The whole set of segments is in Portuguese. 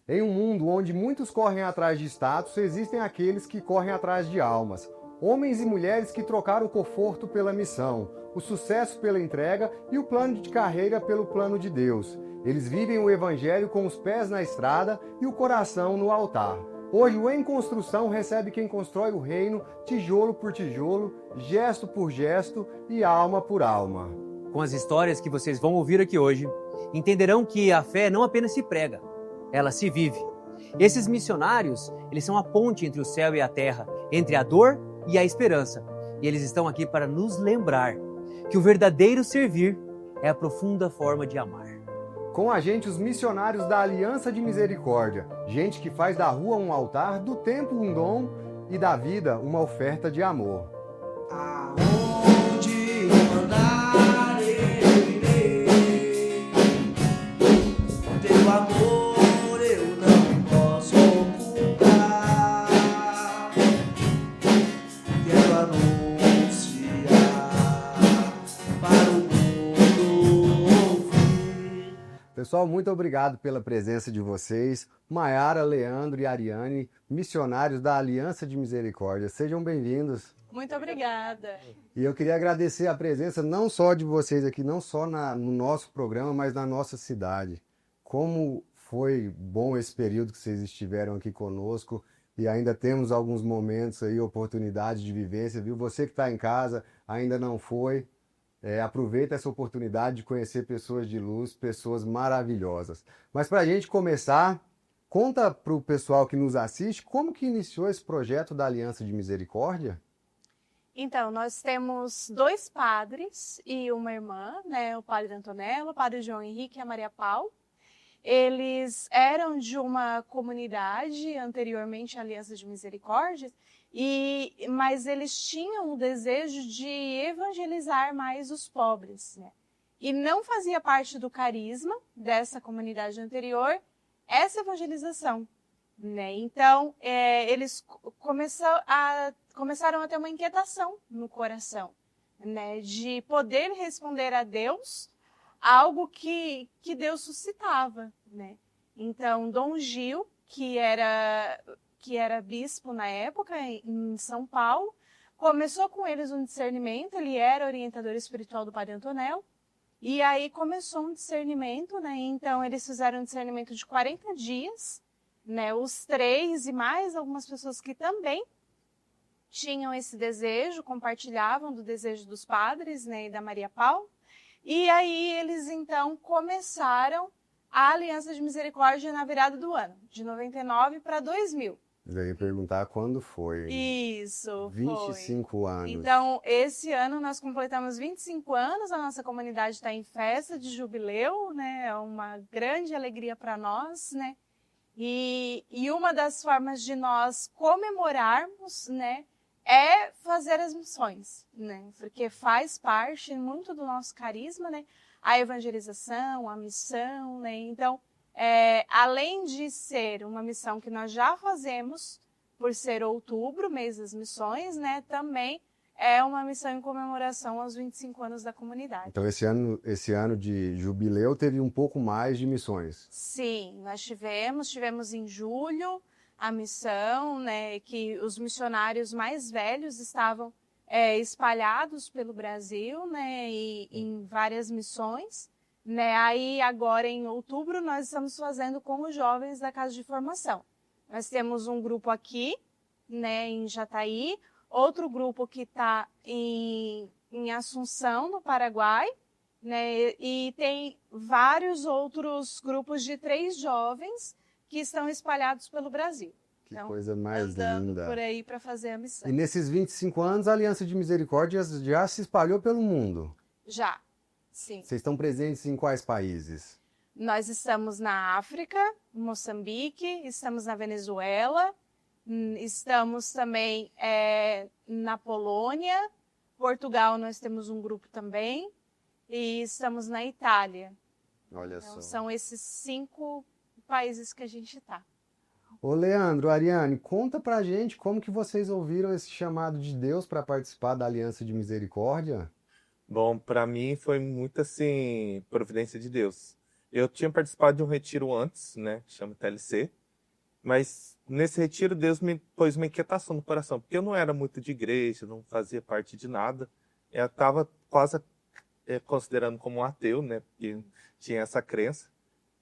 Em um mundo onde muitos correm atrás de status, existem aqueles que correm atrás de almas. Homens e mulheres que trocaram o conforto pela missão, o sucesso pela entrega e o plano de carreira pelo plano de Deus. Eles vivem o evangelho com os pés na estrada e o coração no altar. Hoje o Em Construção recebe quem constrói o reino tijolo por tijolo, gesto por gesto e alma por alma. Com as histórias que vocês vão ouvir aqui hoje, entenderão que a fé não apenas se prega, ela se vive. Esses missionários, eles são a ponte entre o céu e a terra, entre a dor e a esperança. E eles estão aqui para nos lembrar que o verdadeiro servir é a profunda forma de amar. Com a gente, os missionários da Aliança de Misericórdia, gente que faz da rua um altar, do tempo um dom e da vida uma oferta de amor. Aonde mandar eu irei, teu amor eu não posso ocultar, quero anunciar para o mundo ouvir. Pessoal, muito obrigado pela presença de vocês. Maiara, Leandro e Ariane, missionários da Aliança de Misericórdia. Sejam bem-vindos. Muito obrigada. E eu queria agradecer a presença não só de vocês aqui, não só no nosso programa, mas na nossa cidade. Como foi bom esse período que vocês estiveram aqui conosco e ainda temos alguns momentos aí, oportunidades de vivência, viu? Você que está em casa, ainda não foi, aproveita essa oportunidade de conhecer pessoas de luz, pessoas maravilhosas. Mas para a gente começar, conta para o pessoal que nos assiste como que iniciou esse projeto da Aliança de Misericórdia? Então, nós temos 2 padres e uma irmã, né? O padre Antonello, o padre João Henrique e a Maria Paula. Eles eram de uma comunidade anteriormente à Aliança de Misericórdia, mas eles tinham o desejo de evangelizar mais os pobres, né? E não fazia parte do carisma dessa comunidade anterior essa evangelização, né? Então, eles começaram a ter uma inquietação no coração, né? De poder responder a Deus algo que Deus suscitava, né? Então, Dom Gil, que era bispo na época, em São Paulo, começou com eles um discernimento. Ele era orientador espiritual do padre Antonello, e aí começou um discernimento, né? Então, eles fizeram um discernimento de 40 dias, né? Os 3 e mais algumas pessoas que também tinham esse desejo, compartilhavam do desejo dos padres, né? E da Maria Paula. E aí eles, então, começaram a Aliança de Misericórdia na virada do ano, de 99 para 2000. Eu ia perguntar quando foi. Isso, 25 foi. anos. Então, esse ano nós completamos 25 anos, a nossa comunidade está em festa de jubileu, né? É uma grande alegria para nós, né? E uma das formas de nós comemorarmos, né, é fazer as missões, né? Porque faz parte muito do nosso carisma, né? A evangelização, a missão, né? Então, além de ser uma missão que nós já fazemos, por ser outubro, mês das missões, né? Também é uma missão em comemoração aos 25 anos da comunidade. Então, esse ano de jubileu teve um pouco mais de missões. Sim, nós tivemos em julho a missão, né, que os missionários mais velhos estavam espalhados pelo Brasil, né, e em várias missões, né. Aí agora em outubro nós estamos fazendo com os jovens da Casa de Formação. Nós temos um grupo aqui, né, em Jataí, outro grupo que está em Assunção, no Paraguai, né, e tem vários outros grupos de 3 jovens que estão espalhados pelo Brasil. Que então, coisa mais andando linda. por aí para fazer a missão. E nesses 25 anos, a Aliança de Misericórdia já se espalhou pelo mundo. Já, sim. Vocês estão presentes em quais países? Nós estamos na África, Moçambique, estamos na Venezuela, estamos também na Polônia, Portugal nós temos um grupo também, e estamos na Itália. Olha Então, só. são esses 5 países que a gente está. Ô Leandro, Ariane, conta pra gente como que vocês ouviram esse chamado de Deus para participar da Aliança de Misericórdia? Bom, para mim foi muito assim, providência de Deus. Eu tinha participado de um retiro antes, né, que chama TLC, mas nesse retiro Deus me pôs uma inquietação no coração, porque eu não era muito de igreja, não fazia parte de nada. Eu estava quase considerando como um ateu, né, porque tinha essa crença.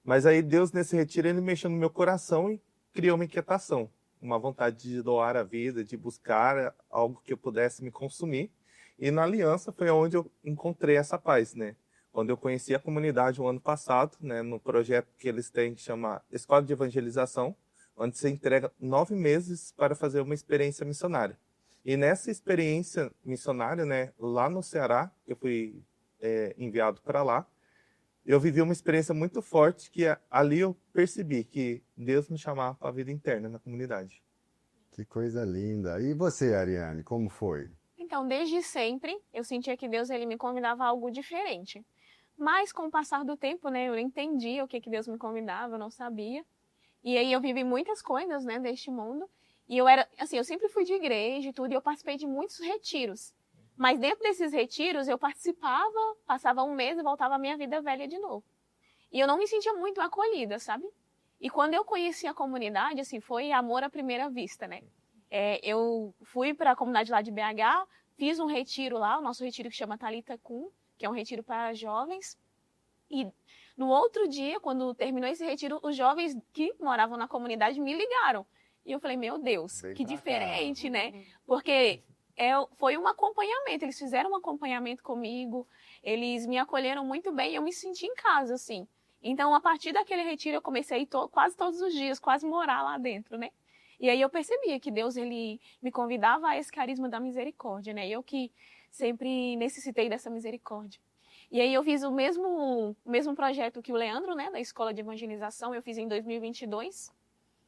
Mas aí Deus, nesse retiro, ele mexeu no meu coração e criou uma inquietação, uma vontade de doar a vida, de buscar algo que eu pudesse me consumir. E na Aliança foi onde eu encontrei essa paz, né? Quando eu conheci a comunidade o ano passado, né, no projeto que eles têm que chama Escola de Evangelização, onde você entrega 9 meses para fazer uma experiência missionária. E nessa experiência missionária, né, lá no Ceará, eu fui enviado para lá, eu vivi uma experiência muito forte que ali eu percebi que Deus me chamava para a vida interna na comunidade. Que coisa linda. E você, Ariane, como foi? Então, desde sempre, eu sentia que Deus ele me convidava a algo diferente. Mas, com o passar do tempo, né, eu não entendia o que Deus me convidava, eu não sabia. E aí eu vivi muitas coisas, né, deste mundo. E eu era, assim, eu sempre fui de igreja e tudo, e eu participei de muitos retiros. Mas dentro desses retiros, eu participava, passava um mês e voltava à minha vida velha de novo. E eu não me sentia muito acolhida, sabe? E quando eu conheci a comunidade, assim, foi amor à primeira vista, né? Eu fui para a comunidade lá de BH, fiz um retiro lá, o nosso retiro que chama Talitha Kum, que é um retiro para jovens. E no outro dia, quando terminou esse retiro, os jovens que moravam na comunidade me ligaram. E eu falei, meu Deus, que diferente, né? Porque foi um acompanhamento, eles fizeram um acompanhamento comigo, eles me acolheram muito bem e eu me senti em casa, assim. Então, a partir daquele retiro, eu comecei a ir quase todos os dias, quase morar lá dentro, né? E aí eu percebia que Deus, ele me convidava a esse carisma da misericórdia, né? Eu que sempre necessitei dessa misericórdia. E aí eu fiz o mesmo projeto que o Leandro, né? Da Escola de Evangelização, eu fiz em 2022.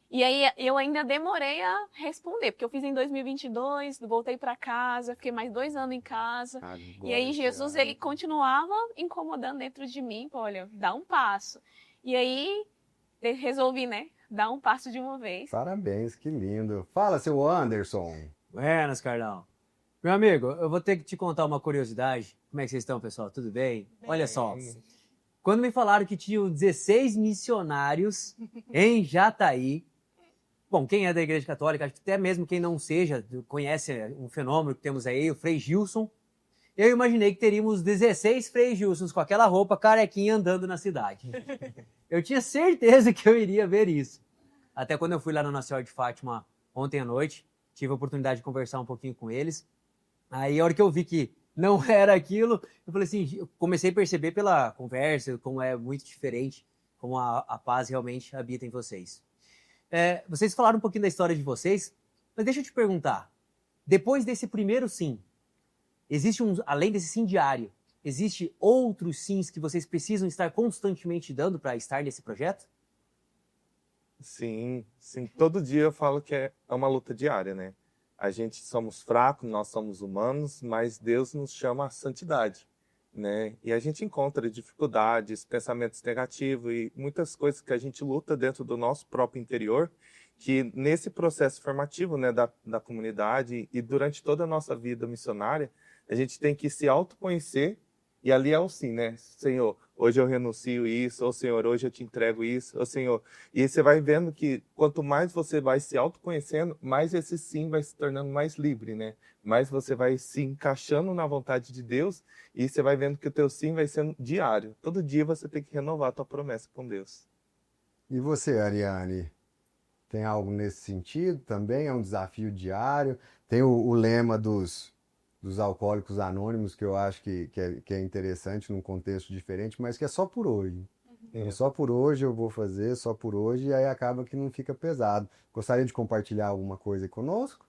E aí eu ainda demorei a responder, porque eu fiz em 2022, voltei para casa, fiquei mais 2 anos em casa. E aí Jesus, ele continuava incomodando dentro de mim, pô, olha, dá um passo. E aí resolvi, né, dar um passo de uma vez. Parabéns, que lindo. Fala, seu Anderson. Buenas, Carlão. Meu amigo, eu vou ter que te contar uma curiosidade. Como é que vocês estão, pessoal? Tudo bem? Olha só. Quando me falaram que tinham 16 missionários em Jataí, bom, quem é da Igreja Católica, acho que até mesmo quem não seja, conhece um fenômeno que temos aí, o Frei Gilson. Eu imaginei que teríamos 16 Frei Gilsons com aquela roupa carequinha andando na cidade. Eu tinha certeza que eu iria ver isso. Até quando eu fui lá no Nossa Senhora de Fátima ontem à noite, tive a oportunidade de conversar um pouquinho com eles. Aí a hora que eu vi que não era aquilo, eu falei assim, eu comecei a perceber pela conversa como é muito diferente, como a paz realmente habita em vocês. Vocês falaram um pouquinho da história de vocês, mas deixa eu te perguntar, depois desse primeiro sim, existe além desse sim diário, existe outros sims que vocês precisam estar constantemente dando para estar nesse projeto? Sim, sim. Todo dia eu falo que é uma luta diária, né? A gente somos fracos, nós somos humanos, mas Deus nos chama à santidade, né? E a gente encontra dificuldades, pensamentos negativos e muitas coisas que a gente luta dentro do nosso próprio interior, que nesse processo formativo, né, da comunidade e durante toda a nossa vida missionária, a gente tem que se autoconhecer. E ali é o sim, né? Senhor, hoje eu renuncio isso, ou Senhor, hoje eu te entrego isso, ou Senhor. E você vai vendo que quanto mais você vai se autoconhecendo, mais esse sim vai se tornando mais livre, né? Mais você vai se encaixando na vontade de Deus e você vai vendo que o teu sim vai sendo diário. Todo dia você tem que renovar a tua promessa com Deus. E você, Ariane? Tem algo nesse sentido também? É um desafio diário? Tem o lema dos alcoólicos anônimos, que eu acho que é interessante num contexto diferente, mas que é só por hoje. Então, só por hoje eu vou fazer, só por hoje, e aí acaba que não fica pesado. Gostaria de compartilhar alguma coisa conosco?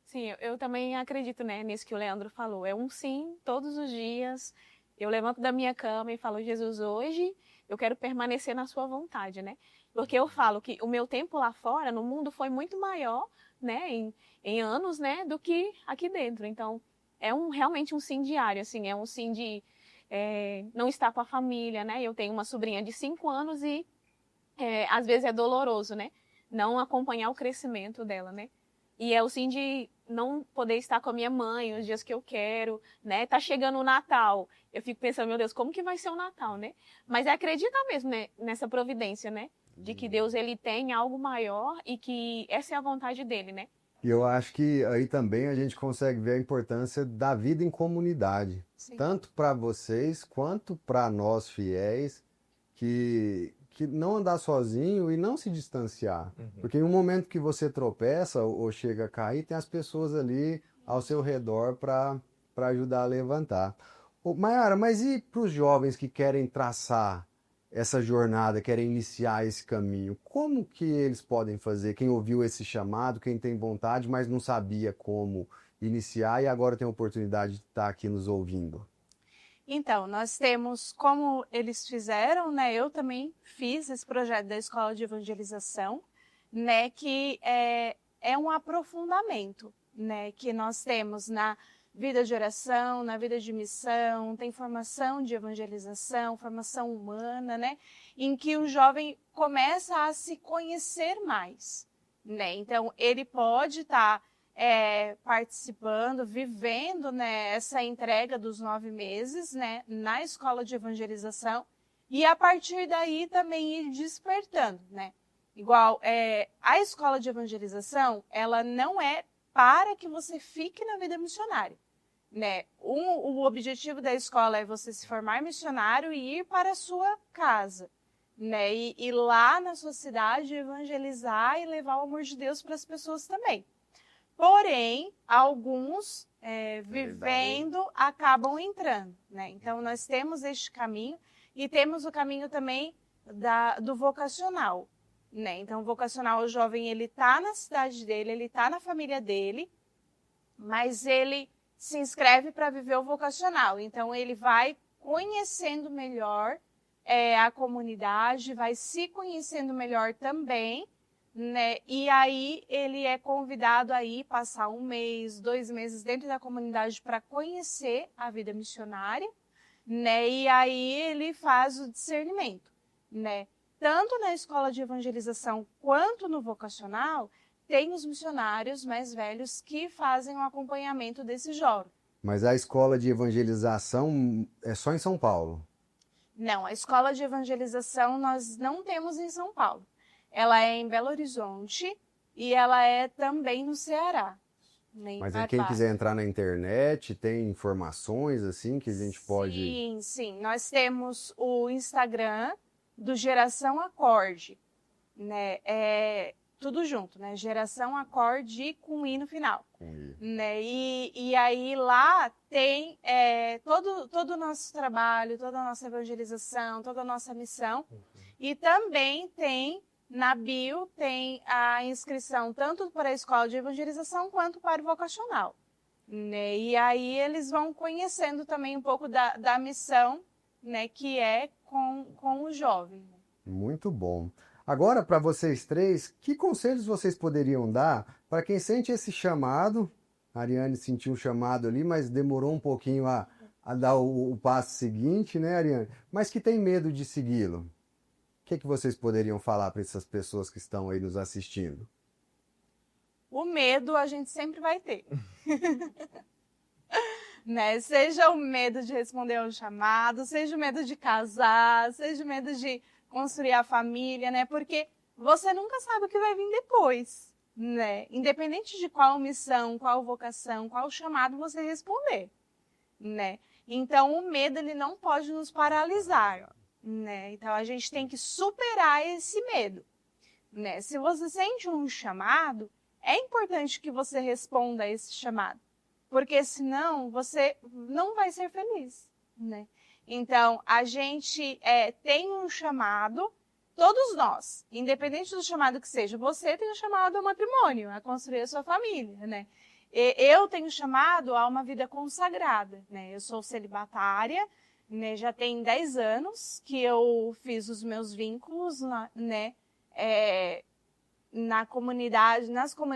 Sim, eu também acredito, né, nisso que o Leandro falou. É um sim, todos os dias. Eu levanto da minha cama e falo, Jesus, hoje eu quero permanecer na sua vontade, né? Porque eu falo que o meu tempo lá fora, no mundo, foi muito maior, né, em anos, né, do que aqui dentro. Então, realmente um sim diário, assim, é um sim de não estar com a família, né? Eu tenho uma sobrinha de 5 anos e às vezes é doloroso, né? Não acompanhar o crescimento dela, né? E é o sim de não poder estar com a minha mãe os dias que eu quero, né? Tá chegando o Natal. Eu fico pensando, meu Deus, como que vai ser o Natal, né? Mas é acreditar mesmo, né, nessa providência, né? De que Deus, ele tem algo maior e que essa é a vontade dele, né? E eu acho que aí também a gente consegue ver a importância da vida em comunidade, Sim. tanto para vocês quanto para nós fiéis, que não andar sozinho e não se distanciar. Porque em um momento que você tropeça ou chega a cair, tem as pessoas ali ao seu redor para ajudar a levantar. Ô, Mayara, mas e para os jovens que querem traçar essa jornada, querem iniciar esse caminho? Como que eles podem fazer? Quem ouviu esse chamado, quem tem vontade, mas não sabia como iniciar e agora tem a oportunidade de estar aqui nos ouvindo. Então, nós temos, como eles fizeram, né? Eu também fiz esse projeto da Escola de Evangelização, né? Que é um aprofundamento, né? Que nós temos na vida de oração, na vida de missão, tem formação de evangelização, formação humana, né? Em que o jovem começa a se conhecer mais, né? Então, ele pode estar participando, vivendo, né, essa entrega dos 9 meses, né, na escola de evangelização, e a partir daí também ir despertando, né? Igual, a escola de evangelização, ela não é para que você fique na vida missionária, né? O objetivo da escola é você se formar missionário e ir para a sua casa, né? E ir lá na sua cidade evangelizar e levar o amor de Deus para as pessoas também. Porém, alguns vivendo acabam entrando, né? Então, nós temos este caminho e temos o caminho também do vocacional, né? Então, o vocacional, o jovem, ele está na cidade dele, ele está na família dele, mas ele se inscreve para viver o vocacional. Então, ele vai conhecendo melhor a comunidade, vai se conhecendo melhor também, né? E aí ele é convidado a ir passar 1 mês, 2 meses dentro da comunidade para conhecer a vida missionária, né? E aí ele faz o discernimento, né? Tanto na escola de evangelização quanto no vocacional, tem os missionários mais velhos que fazem o acompanhamento desse jovem. Mas a escola de evangelização é só em São Paulo? Não, a escola de evangelização nós não temos em São Paulo. Ela é em Belo Horizonte e ela é também no Ceará. Mas aí quem quiser entrar na internet, tem informações assim que a gente pode... Sim, sim. Nós temos o Instagram do Geração Acorde, né? Tudo junto, né? Geração Acorde com I no final. Né? E aí lá tem todo o nosso trabalho, toda a nossa evangelização, toda a nossa missão. E também tem... Na bio tem a inscrição tanto para a escola de evangelização quanto para o vocacional, né? E aí eles vão conhecendo também um pouco da missão, né, que é com o jovem. Muito bom. Agora, para vocês três, que conselhos vocês poderiam dar para quem sente esse chamado? A Ariane sentiu um chamado ali, mas demorou um pouquinho a dar o passo seguinte, né, Ariane? Mas que tem medo de segui-lo. O que vocês poderiam falar para essas pessoas que estão aí nos assistindo? O medo a gente sempre vai ter. Né? Seja o medo de responder ao chamado, seja o medo de casar, seja o medo de construir a família, né? Porque você nunca sabe o que vai vir depois, né? Independente de qual missão, qual vocação, qual chamado você responder, né? Então, o medo, ele não pode nos paralisar. Né? Então, a gente tem que superar esse medo, né? Se você sente um chamado, é importante que você responda a esse chamado, porque senão você não vai ser feliz, né? Então, a gente tem um chamado, todos nós, independente do chamado que seja, você tem um chamado ao matrimônio, a construir a sua família, né? Eu tenho chamado a uma vida consagrada, né? Eu sou celibatária, né, já tem 10 anos que eu fiz os meus vínculos, né, na comunidade,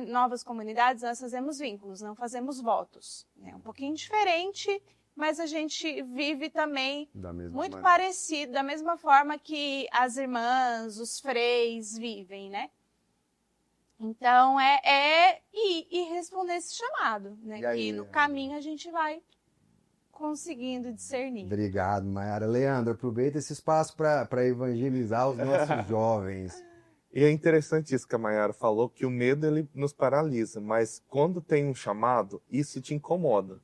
novas comunidades nós fazemos vínculos, não fazemos votos. É um pouquinho diferente, mas a gente vive também muito parecido, da mesma forma que as irmãs, os freis vivem, né? Então, é ir e responder esse chamado, né? E aí, Que no caminho a gente vai conseguindo discernir. Obrigado, Mayara. Leandro, aproveita esse espaço para evangelizar os nossos jovens. E é interessante isso que a Mayara falou, que o medo ele nos paralisa, mas quando tem um chamado, isso te incomoda.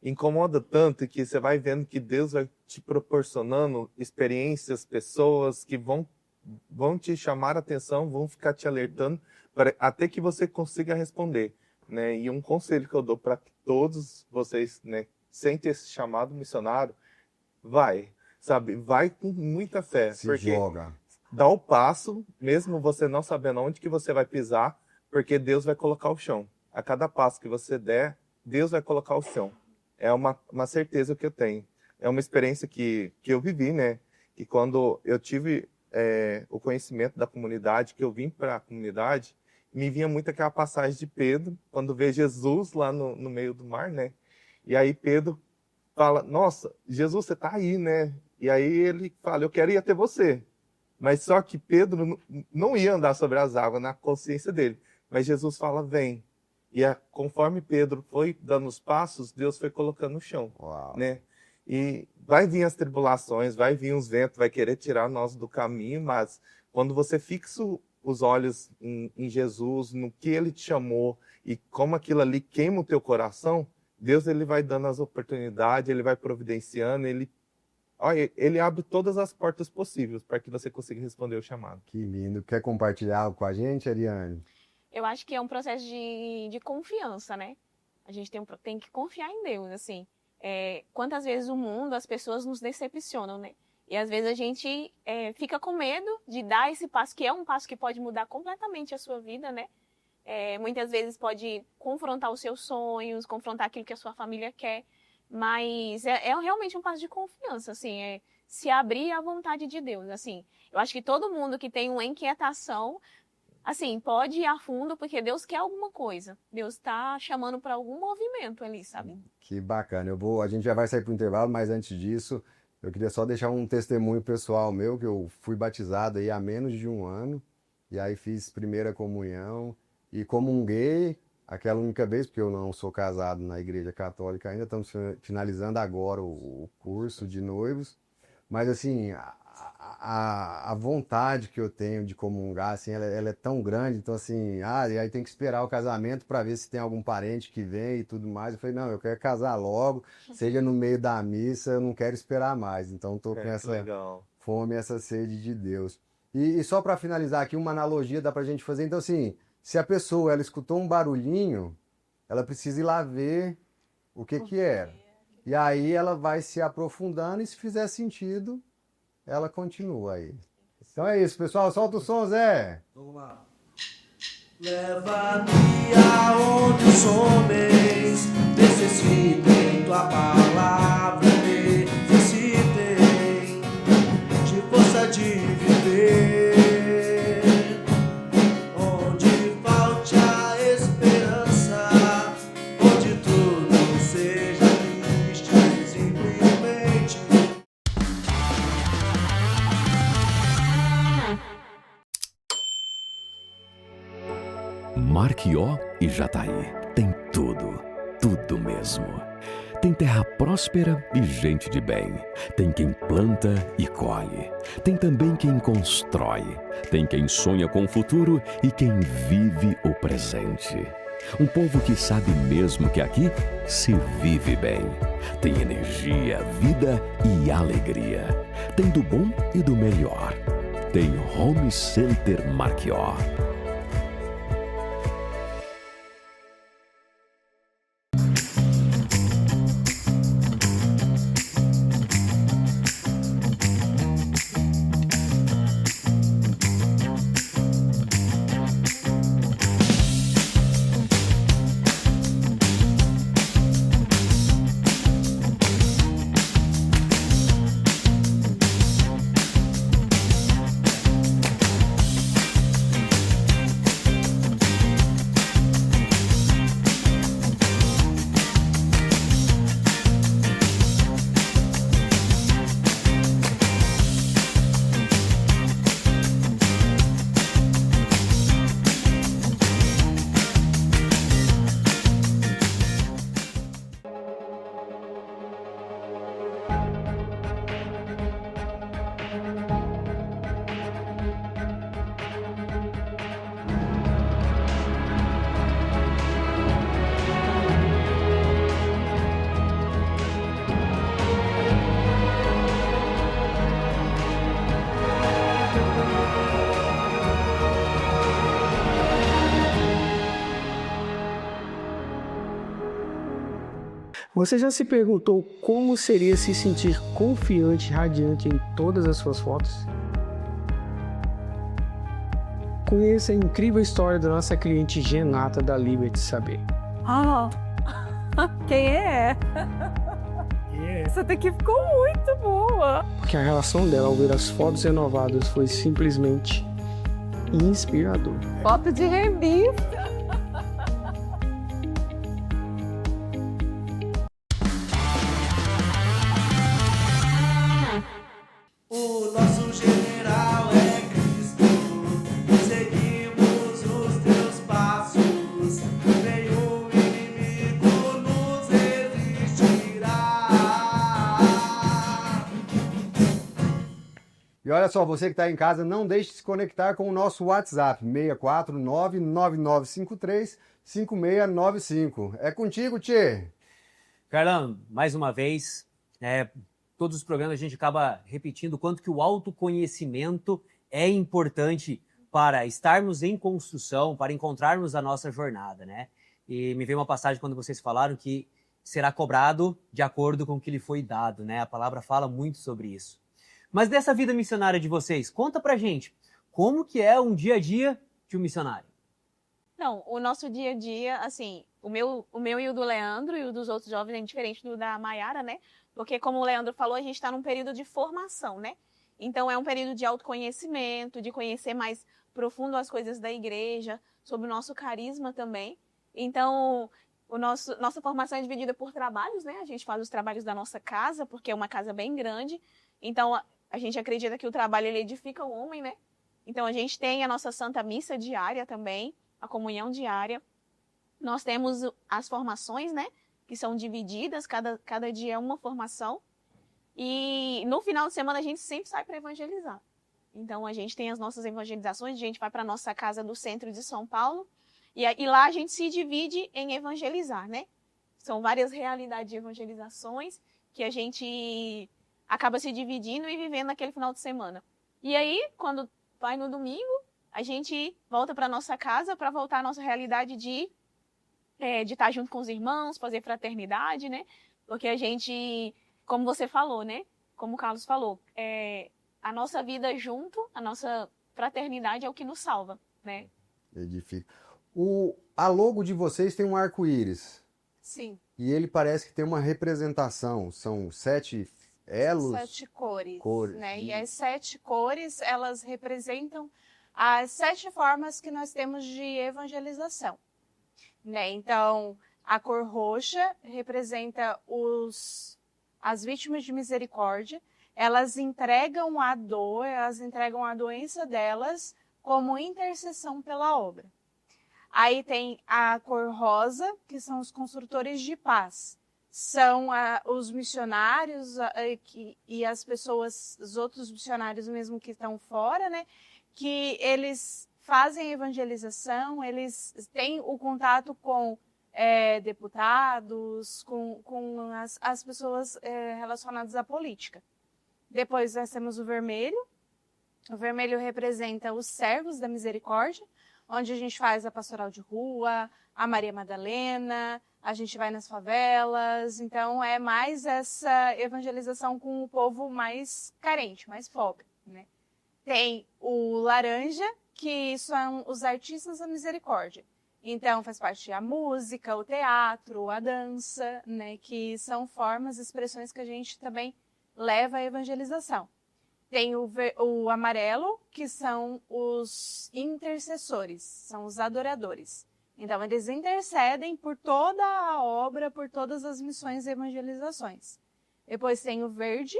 Incomoda tanto que você vai vendo que Deus vai te proporcionando experiências, pessoas que vão te chamar a atenção, vão ficar te alertando, até que você consiga responder, né? E um conselho que eu dou para todos vocês, né, sentem esse chamado missionário, vai com muita fé, Se porque joga. dá o passo, mesmo você não sabendo onde que você vai pisar, porque Deus vai colocar o chão. A cada passo que você der, Deus vai colocar o chão. É uma certeza que eu tenho. É uma experiência que eu vivi, né? Que quando eu tive o conhecimento da comunidade, que eu vim para a comunidade, me vinha muito aquela passagem de Pedro, quando vê Jesus lá no meio do mar, né? E aí Pedro fala, nossa, Jesus, você tá aí, né? E aí ele fala, eu quero ir até você. Mas só que Pedro não ia andar sobre as águas na consciência dele. Mas Jesus fala, vem. E conforme Pedro foi dando os passos, Deus foi colocando no chão. Uau. Né? E vai vir as tribulações, vai vir os ventos, vai querer tirar nós do caminho, mas quando você fixa os olhos em Jesus, no que Ele te chamou e como aquilo ali queima o teu coração, Deus ele vai dando as oportunidades, Ele vai providenciando, Ele abre todas as portas possíveis para que você consiga responder o chamado. Que lindo. Quer compartilhar algo com a gente, Ariane? Eu acho que é um processo de confiança, né? A gente tem que confiar em Deus, assim. Quantas vezes o mundo, as pessoas nos decepcionam, né? E às vezes a gente fica com medo de dar esse passo, que é um passo que pode mudar completamente a sua vida, né? Muitas vezes pode confrontar os seus sonhos, confrontar aquilo que a sua família quer, mas é realmente um passo de confiança, assim, se abrir à vontade de Deus, assim. Eu acho que todo mundo que tem uma inquietação, assim, pode ir a fundo, porque Deus quer alguma coisa. Deus está chamando para algum movimento ali, sabe? Que bacana. A gente já vai sair para o intervalo, mas antes disso, eu queria só deixar um testemunho pessoal meu, que eu fui batizado aí há menos de um ano, e aí fiz primeira comunhão, e comunguei aquela única vez, porque eu não sou casado na Igreja Católica ainda, estamos finalizando agora o curso de noivos, mas assim, a vontade que eu tenho de comungar, assim, ela é tão grande, então assim, e aí tem que esperar o casamento para ver se tem algum parente que vem e tudo mais. Eu falei, não, eu quero casar logo, seja no meio da missa, eu não quero esperar mais, então estou com essa fome, essa sede de Deus. E só para finalizar aqui, uma analogia dá para a gente fazer, então assim, se a pessoa, ela escutou um barulhinho, ela precisa ir lá ver o que era. E aí ela vai se aprofundando e se fizer sentido, ela continua aí. Então é isso, pessoal. Solta o som, Zé. Vamos lá. Leva-me aonde os homens necessitem, tua palavra necessitem de força de viver. Onde falte a esperança, onde tudo seja triste, simplesmente. Marquió e Jataí tem tudo, tudo mesmo. Tem terra próspera e gente de bem. Tem quem planta e colhe. Tem também quem constrói. Tem quem sonha com o futuro e quem vive o presente. Um povo que sabe mesmo que aqui se vive bem. Tem energia, vida e alegria. Tem do bom e do melhor. Tem Home Center Marquió. Você já se perguntou como seria se sentir confiante e radiante em todas as suas fotos? Conheça a incrível história da nossa cliente Genata da Liberty Saber. Ah, quem é? Essa daqui ficou muito boa. Porque a relação dela ao ver as fotos renovadas foi simplesmente inspiradora. Foto de revista. O nosso general é Cristo. Seguimos os teus passos. Nenhum inimigo nos resistirá. E olha só, você que está em casa, não deixe de se conectar com o nosso WhatsApp, 649-9953-5695. É contigo, Tchê. Carlão, mais uma vez, todos os programas a gente acaba repetindo o quanto que o autoconhecimento é importante para estarmos em construção, para encontrarmos a nossa jornada, né? E me veio uma passagem quando vocês falaram que será cobrado de acordo com o que lhe foi dado, né? A palavra fala muito sobre isso. Mas dessa vida missionária de vocês, conta pra gente, como que é um dia a dia de um missionário? Não, o nosso dia a dia, assim, o meu e o do Leandro e o dos outros jovens é diferente do da Maiara, né? Porque, como o Leandro falou, a gente está num período de formação, né? Então, é um período de autoconhecimento, de conhecer mais profundo as coisas da igreja, sobre o nosso carisma também. Então, nossa formação é dividida por trabalhos, né? A gente faz os trabalhos da nossa casa, porque é uma casa bem grande. Então, a gente acredita que o trabalho ele edifica o homem, né? Então, a gente tem a nossa Santa Missa diária também, a comunhão diária. Nós temos as formações, né? Que são divididas, cada dia é uma formação. E no final de semana a gente sempre sai para evangelizar. Então a gente tem as nossas evangelizações, a gente vai para a nossa casa do centro de São Paulo e lá a gente se divide em evangelizar, né? São várias realidades de evangelizações que a gente acaba se dividindo e vivendo naquele final de semana. E aí, quando vai no domingo, a gente volta para nossa casa para voltar à nossa realidade de estar junto com os irmãos, fazer fraternidade, né? Porque a gente, como você falou, né? Como o Carlos falou, a nossa vida junto, a nossa fraternidade é o que nos salva, né? Edifica. A logo de vocês tem um arco-íris. Sim. E ele parece que tem uma representação. São 7 elos. 7 cores, Cores. né? E as 7 cores, elas representam as 7 formas que nós temos de evangelização. Né? Então, a cor roxa representa as vítimas de misericórdia. Elas entregam a dor, elas entregam a doença delas como intercessão pela obra. Aí tem a cor rosa, que são os construtores de paz. São os missionários e as pessoas, os outros missionários mesmo que estão fora, né? Que eles fazem evangelização, eles têm o contato com deputados, com as pessoas relacionadas à política. Depois nós temos o vermelho. O vermelho representa os servos da misericórdia, onde a gente faz a pastoral de rua, a Maria Madalena, a gente vai nas favelas. Então é mais essa evangelização com o povo mais carente, mais pobre, né? Tem o laranja, que são os artistas da misericórdia. Então, faz parte a música, o teatro, a dança, né? Que são formas, expressões que a gente também leva à evangelização. Tem o amarelo, que são os intercessores, são os adoradores. Então, eles intercedem por toda a obra, por todas as missões e evangelizações. Depois tem o verde,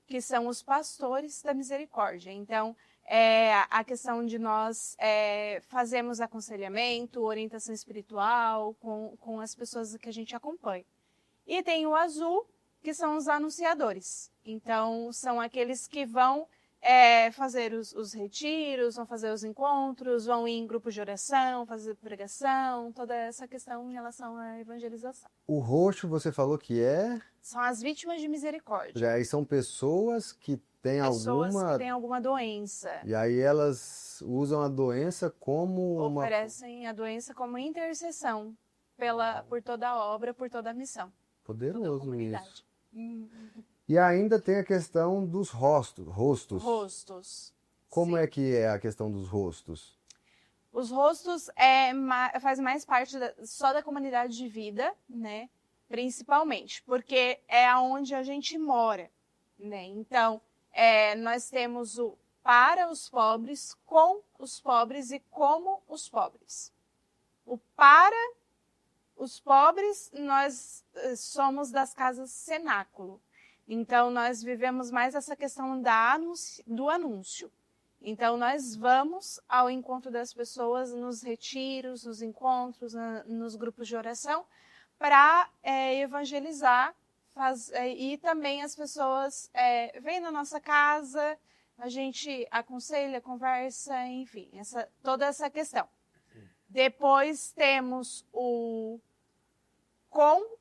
que são os pastores da misericórdia. Então, a questão de nós fazermos aconselhamento, orientação espiritual com as pessoas que a gente acompanha. E tem o azul, que são os anunciadores. Então, são aqueles que vão fazer os retiros, vão fazer os encontros, vão ir em grupos de oração, fazer pregação, toda essa questão em relação à evangelização. O roxo você falou que São as vítimas de misericórdia. já aí são pessoas que têm Que têm alguma doença. E aí elas usam a doença como Oferecem a doença como intercessão por toda a obra, por toda a missão. Poderoso comunidade. isso. E ainda tem a questão dos rostos. Rostos. Como Sim. é que é a questão dos rostos? Os rostos faz mais parte só da comunidade de vida, né? Principalmente, porque é aonde a gente mora, né? Então, nós temos o para os pobres, com os pobres e como os pobres. O para os pobres, nós somos das casas cenáculo. Então, nós vivemos mais essa questão do anúncio. Então, nós vamos ao encontro das pessoas nos retiros, nos encontros, nos grupos de oração, para evangelizar. E também as pessoas vêm na nossa casa, a gente aconselha, conversa, enfim, toda essa questão. Depois temos com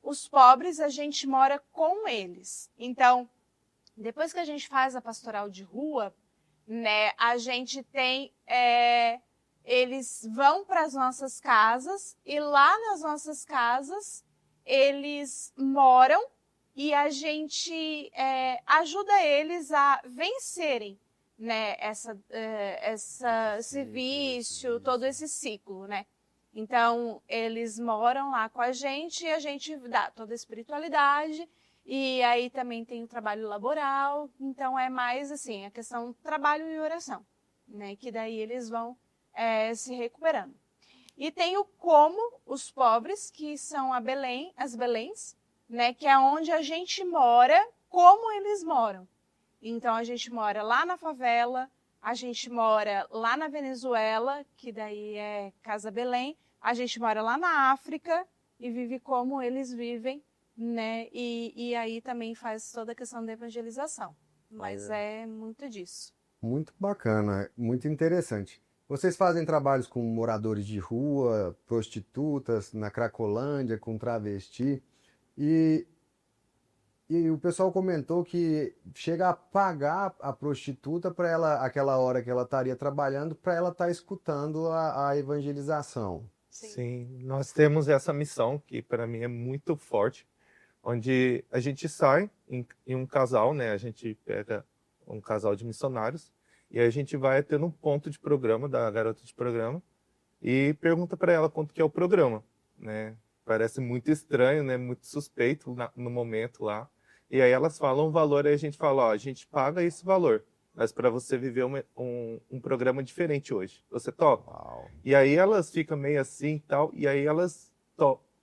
os pobres, a gente mora com eles. Então, depois que a gente faz a pastoral de rua, né, a gente tem, eles vão para as nossas casas e lá nas nossas casas eles moram e a gente ajuda eles a vencerem, né, esse vício, todo esse ciclo, né? Então, eles moram lá com a gente e a gente dá toda a espiritualidade. E aí também tem o trabalho laboral, então é mais assim, a questão do trabalho e oração, né? Que daí eles vão se recuperando. E tem o como os pobres, que são as Beléns, né? Que é onde a gente mora, como eles moram. Então a gente mora lá na favela, a gente mora lá na Venezuela, que daí é Casa Belém, a gente mora lá na África e vive como eles vivem, né? E aí também faz toda a questão da evangelização. Mas é muito disso. Muito bacana, muito interessante. Vocês fazem trabalhos com moradores de rua, prostitutas, na Cracolândia, com travesti. E o pessoal comentou que chega a pagar a prostituta para ela, aquela hora que ela estaria trabalhando, para ela estar escutando a evangelização. Sim, nós temos essa missão que para mim é muito forte, onde a gente sai em um casal, né? A gente pega um casal de missionários e a gente vai tendo um ponto de programa da garota de programa e pergunta para ela quanto que é o programa, né? Parece muito estranho, né? Muito suspeito no momento lá. E aí elas falam um valor e a gente fala, ó, a gente paga esse valor, mas para você viver um programa diferente hoje. Você topa? Uau. E aí elas ficam meio assim e tal, e aí elas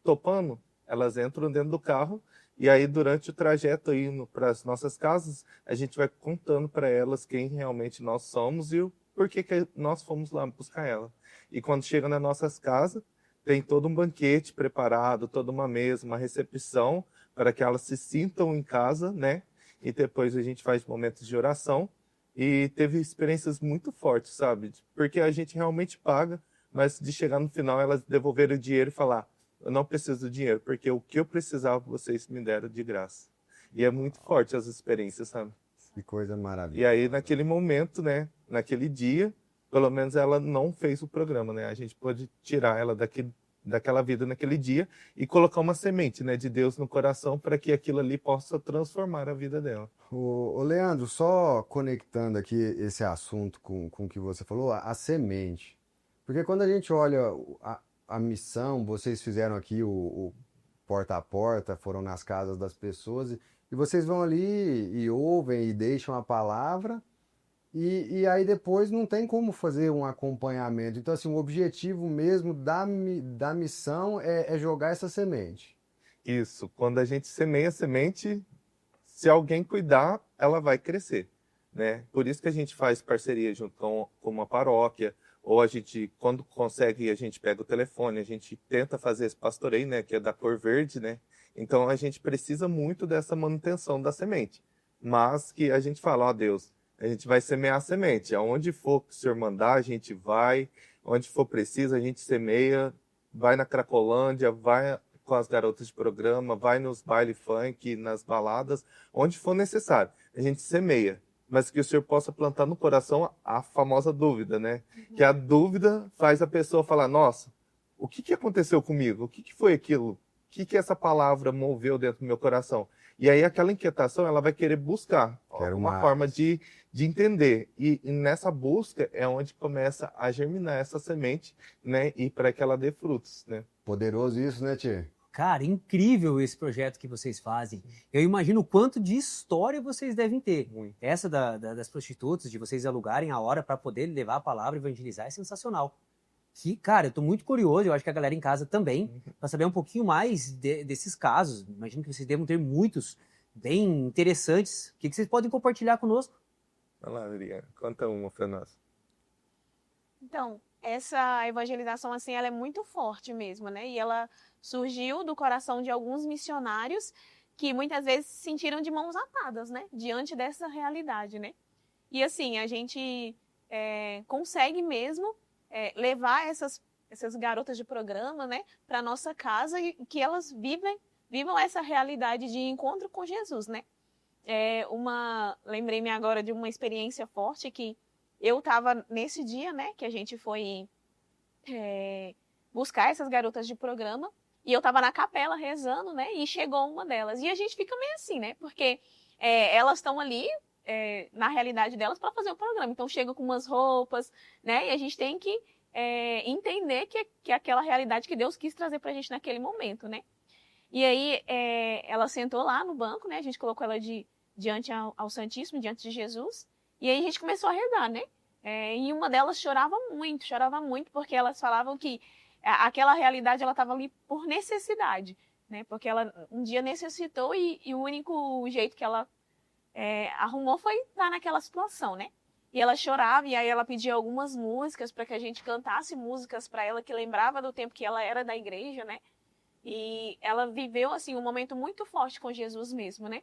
topando, elas entram dentro do carro, e aí durante o trajeto indo para as nossas casas, a gente vai contando para elas quem realmente nós somos e o porquê que nós fomos lá buscar ela. E quando chega nas nossas casas, tem todo um banquete preparado, toda uma mesa, uma recepção, para que elas se sintam em casa, né? E depois a gente faz momentos de oração. E teve experiências muito fortes, sabe? Porque a gente realmente paga, mas de chegar no final elas devolveram o dinheiro e falar, eu não preciso do dinheiro, porque o que eu precisava vocês me deram de graça. E é muito forte as experiências, sabe? Que coisa maravilhosa. E aí naquele momento, né? Naquele dia, pelo menos ela não fez o programa, né? A gente pôde tirar ela daquela vida naquele dia e colocar uma semente, né, de Deus no coração para que aquilo ali possa transformar a vida dela. Ô Leandro, só conectando aqui esse assunto com o que você falou, a semente. Porque quando a gente olha a missão, vocês fizeram aqui o porta a porta, foram nas casas das pessoas, e vocês vão ali e ouvem e deixam a palavra, e aí depois não tem como fazer um acompanhamento. Então, assim, o objetivo mesmo da missão é jogar essa semente. Isso, quando a gente semeia a semente, se alguém cuidar, ela vai crescer, né? Por isso que a gente faz parceria junto com uma paróquia, ou a gente, quando consegue, a gente pega o telefone, a gente tenta fazer esse pastoreio, né, que é da cor verde, né? Então a gente precisa muito dessa manutenção da semente. Mas que a gente fala, ó Deus, a gente vai semear a semente. Aonde for que o Senhor mandar, a gente vai. Onde for preciso, a gente semeia. Vai na Cracolândia, vai com as garotas de programa, vai nos baile funk, nas baladas, onde for necessário. A gente semeia. Mas que o Senhor possa plantar no coração a famosa dúvida, né? Que a dúvida faz a pessoa falar, nossa, o que aconteceu comigo? O que foi aquilo que essa palavra moveu dentro do meu coração? E aí aquela inquietação, ela vai querer buscar uma forma de entender. E nessa busca é onde começa a germinar essa semente, né? E para que ela dê frutos, né? Poderoso isso, né, Tchê? Cara, incrível esse projeto que vocês fazem. Eu imagino o quanto de história vocês devem ter. Muito. Essa das prostitutas, de vocês alugarem a hora para poder levar a palavra e evangelizar, é sensacional. Que, cara, eu tô muito curioso, eu acho que a galera em casa também, para saber um pouquinho mais desses casos. Imagino que vocês devam ter muitos bem interessantes. O que vocês podem compartilhar conosco? Vai lá, Adriana, conta uma para nós. Então, essa evangelização, assim, ela é muito forte mesmo, né? E ela surgiu do coração de alguns missionários que muitas vezes se sentiram de mãos atadas, né? Diante dessa realidade, né? E assim, a gente consegue mesmo levar essas garotas de programa, né? Para nossa casa e que elas vivam essa realidade de encontro com Jesus, né? Lembrei-me agora de uma experiência forte que eu estava nesse dia, né? Que a gente foi buscar essas garotas de programa. E eu estava na capela rezando, né? E chegou uma delas. E a gente fica meio assim, né? Porque elas estão ali, na realidade delas, para fazer o programa. Então chega com umas roupas, né? E a gente tem que entender que é aquela realidade que Deus quis trazer para a gente naquele momento, né? E aí ela sentou lá no banco, né? A gente colocou ela diante ao Santíssimo, diante de Jesus. E aí a gente começou a rezar, né? E uma delas chorava muito, porque elas falavam que aquela realidade ela estava ali por necessidade, né? Porque ela um dia necessitou e o único jeito que ela arrumou foi estar naquela situação, né? E ela chorava e aí ela pedia algumas músicas para que a gente cantasse músicas para ela que lembrava do tempo que ela era da igreja, né? E ela viveu assim um momento muito forte com Jesus mesmo, né?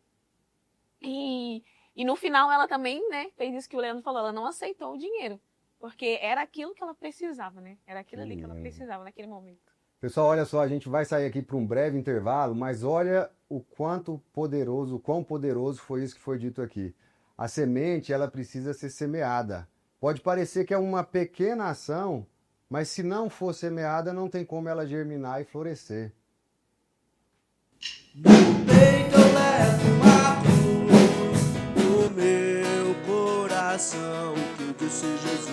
E no final ela também, né, fez isso que o Leandro falou, ela não aceitou o dinheiro. Porque era aquilo que ela precisava, né? Era aquilo ali que ela precisava naquele momento. Pessoal, olha só, a gente vai sair aqui para um breve intervalo, mas olha o quão poderoso foi isso que foi dito aqui. A semente, ela precisa ser semeada. Pode parecer que é uma pequena ação, mas se não for semeada, não tem como ela germinar e florescer. No peito eu levo uma cruz, no meu coração que eu disse Jesus.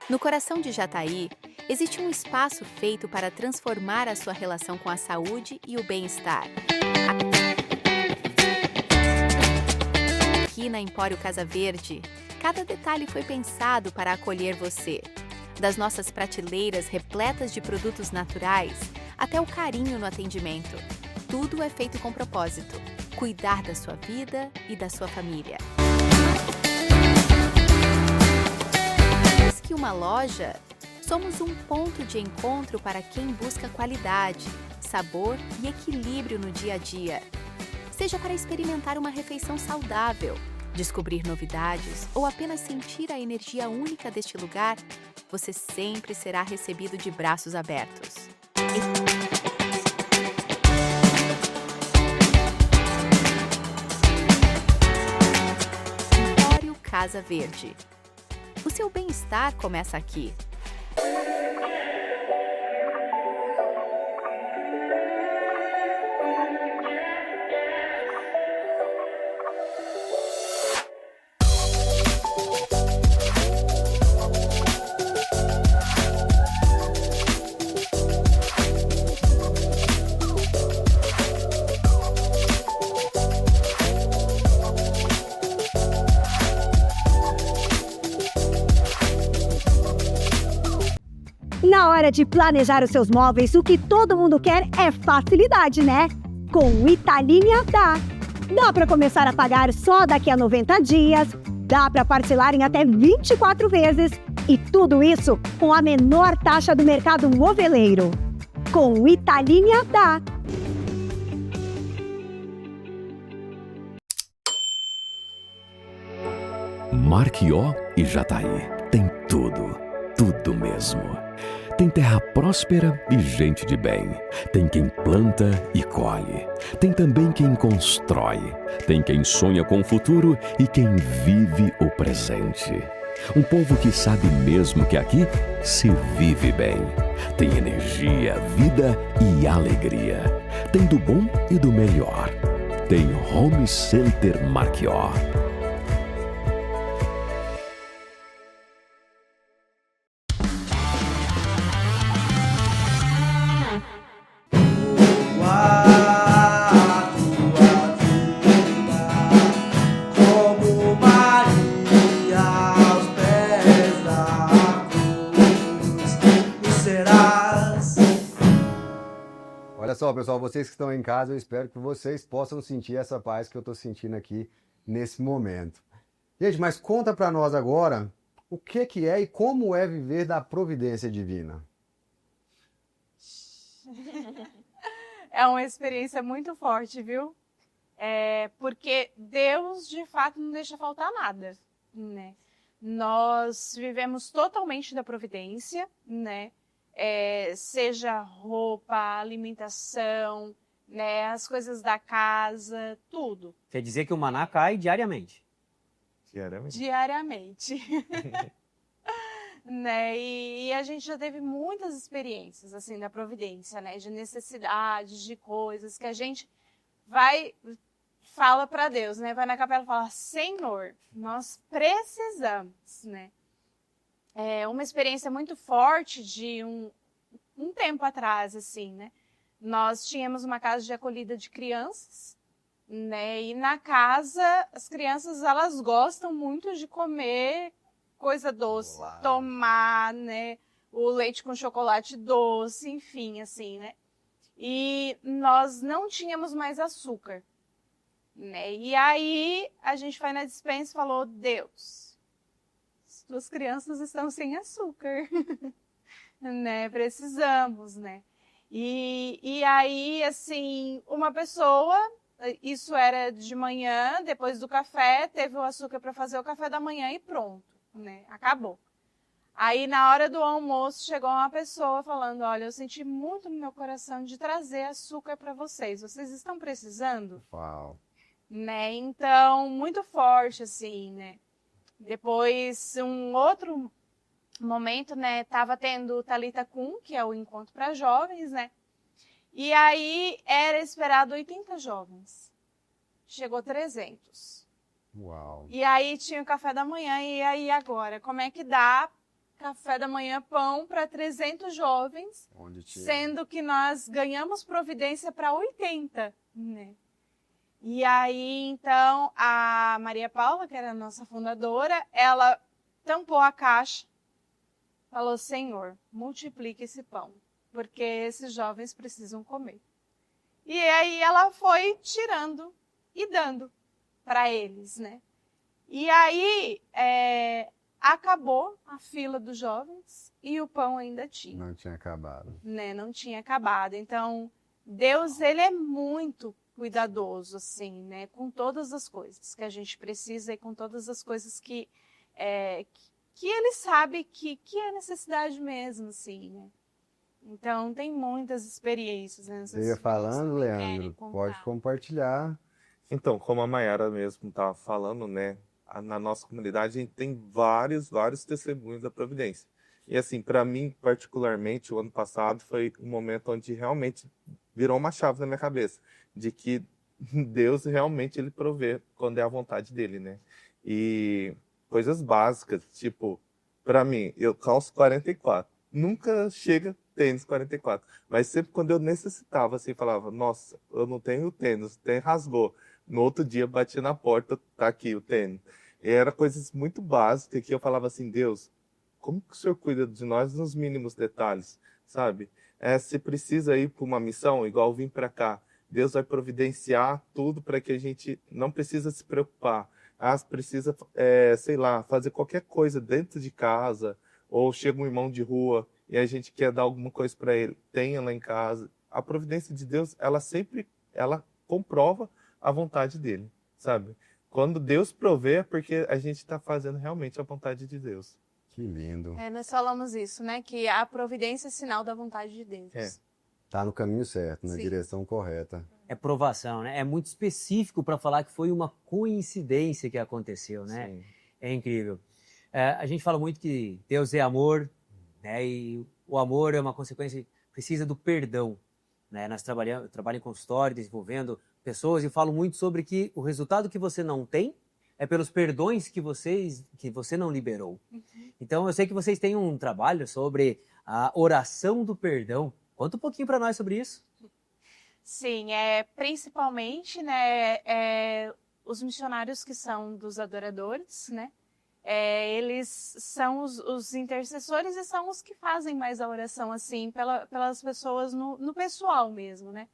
No coração de Jataí, existe um espaço feito para transformar a sua relação com a saúde e o bem-estar. Aqui na Empório Casa Verde, cada detalhe foi pensado para acolher você. Das nossas prateleiras repletas de produtos naturais, até o carinho no atendimento. Tudo é feito com propósito: cuidar da sua vida e da sua família. Mais que uma loja, somos um ponto de encontro para quem busca qualidade, sabor e equilíbrio no dia a dia. Seja para experimentar uma refeição saudável, descobrir novidades ou apenas sentir a energia única deste lugar, você sempre será recebido de braços abertos. Empório Casa Verde. O seu bem-estar começa aqui. Na hora de planejar os seus móveis, o que todo mundo quer é facilidade, né? Com o Italínea dá. Dá para começar a pagar só daqui a 90 dias, dá para parcelar em até 24 vezes e tudo isso com a menor taxa do mercado moveleiro. Com o Italínea dá. Marquió e Jataí tem tudo, tudo mesmo. Tem terra próspera e gente de bem. Tem quem planta e colhe. Tem também quem constrói. Tem quem sonha com o futuro e quem vive o presente. Um povo que sabe mesmo que aqui se vive bem. Tem energia, vida e alegria. Tem do bom e do melhor. Tem Home Center Marquió. Olha só, pessoal, vocês que estão em casa, eu espero que vocês possam sentir essa paz que eu estou sentindo aqui nesse momento. Gente, mas conta para nós agora o que é e como é viver da providência divina. É uma experiência muito forte, viu? Porque Deus, de fato, não deixa faltar nada, né? Nós vivemos totalmente da providência, né? Seja roupa, alimentação, né? As coisas da casa, tudo. Quer dizer que o maná cai diariamente? Diariamente. Né? E a gente já teve muitas experiências assim da providência, né? De necessidades, de coisas que a gente fala para Deus, né? Vai na capela e fala: Senhor, nós precisamos, né? Uma experiência muito forte de um tempo atrás, assim, né? Nós tínhamos uma casa de acolhida de crianças, né? E na casa as crianças elas gostam muito de comer coisa doce, tomar, né? O leite com chocolate doce, enfim, assim, né? E nós não tínhamos mais açúcar, né? E aí a gente foi na despensa e falou: Deus, as crianças estão sem açúcar, né? Precisamos, né? E aí, assim, uma pessoa, isso era de manhã, depois do café, teve o açúcar para fazer o café da manhã e pronto, né? Acabou. Aí, na hora do almoço, chegou uma pessoa falando: olha, eu senti muito no meu coração de trazer açúcar para vocês. Vocês estão precisando? Uau. Né? Então, muito forte, assim, né? Depois, um outro momento, né? Tava tendo o Talitha Kum, que é o encontro para jovens, né? E aí, era esperado 80 jovens. Chegou 300. Uau. E aí, tinha o café da manhã. E aí, agora? Como é que dá café da manhã, pão para 300 jovens, sendo que nós ganhamos providência para 80, né? E aí, então, a Maria Paula, que era a nossa fundadora, ela tampou a caixa, falou: Senhor, multiplique esse pão, porque esses jovens precisam comer. E aí ela foi tirando e dando para eles, né? E aí acabou a fila dos jovens e o pão ainda tinha. Não tinha acabado. Né? Não tinha acabado. Então, Deus, ele é muito cuidadoso, assim, né? Com todas as coisas que a gente precisa e com todas as coisas que ele sabe que é necessidade mesmo, assim, né? Então, tem muitas experiências. Né? Você ia falando, Leandro, pode compartilhar. Então, como a Mayara mesmo estava falando, né? Na nossa comunidade, a gente tem vários testemunhos da providência. E assim, para mim, particularmente, o ano passado foi um momento onde realmente virou uma chave na minha cabeça, de que Deus realmente ele provê quando é a vontade dele, né? E coisas básicas, tipo, para mim, eu calço 44. Nunca chega tênis 44, mas sempre quando eu necessitava, assim, falava: nossa, eu não tenho tênis, rasgou. No outro dia, bati na porta, tá aqui o tênis. E era coisas muito básicas que eu falava assim: Deus, como que o Senhor cuida de nós nos mínimos detalhes, sabe? Se precisa ir para uma missão, igual vim para cá, Deus vai providenciar tudo para que a gente não precisa se preocupar. Precisa, sei lá, fazer qualquer coisa dentro de casa, ou chega um irmão de rua e a gente quer dar alguma coisa para ele, tenha lá em casa. A providência de Deus, ela comprova a vontade dele, sabe? Quando Deus provê, é porque a gente está fazendo realmente a vontade de Deus. Que lindo. Nós falamos isso, né? Que a providência é sinal da vontade de Deus. Tá no caminho certo, na Sim. direção correta. É provação, né? É muito específico para falar que foi uma coincidência que aconteceu, né? Sim. É incrível. A gente fala muito que Deus é amor, né? E o amor é uma consequência, precisa do perdão, né? Eu trabalho em consultório, desenvolvendo pessoas e falo muito sobre que o resultado que você não tem é pelos perdões que você não liberou. Então, eu sei que vocês têm um trabalho sobre a oração do perdão. Conta um pouquinho para nós sobre isso. Sim, principalmente, né, os missionários que são dos adoradores, né? Eles são os intercessores e são os que fazem mais a oração, assim, pelas pessoas no pessoal mesmo, né?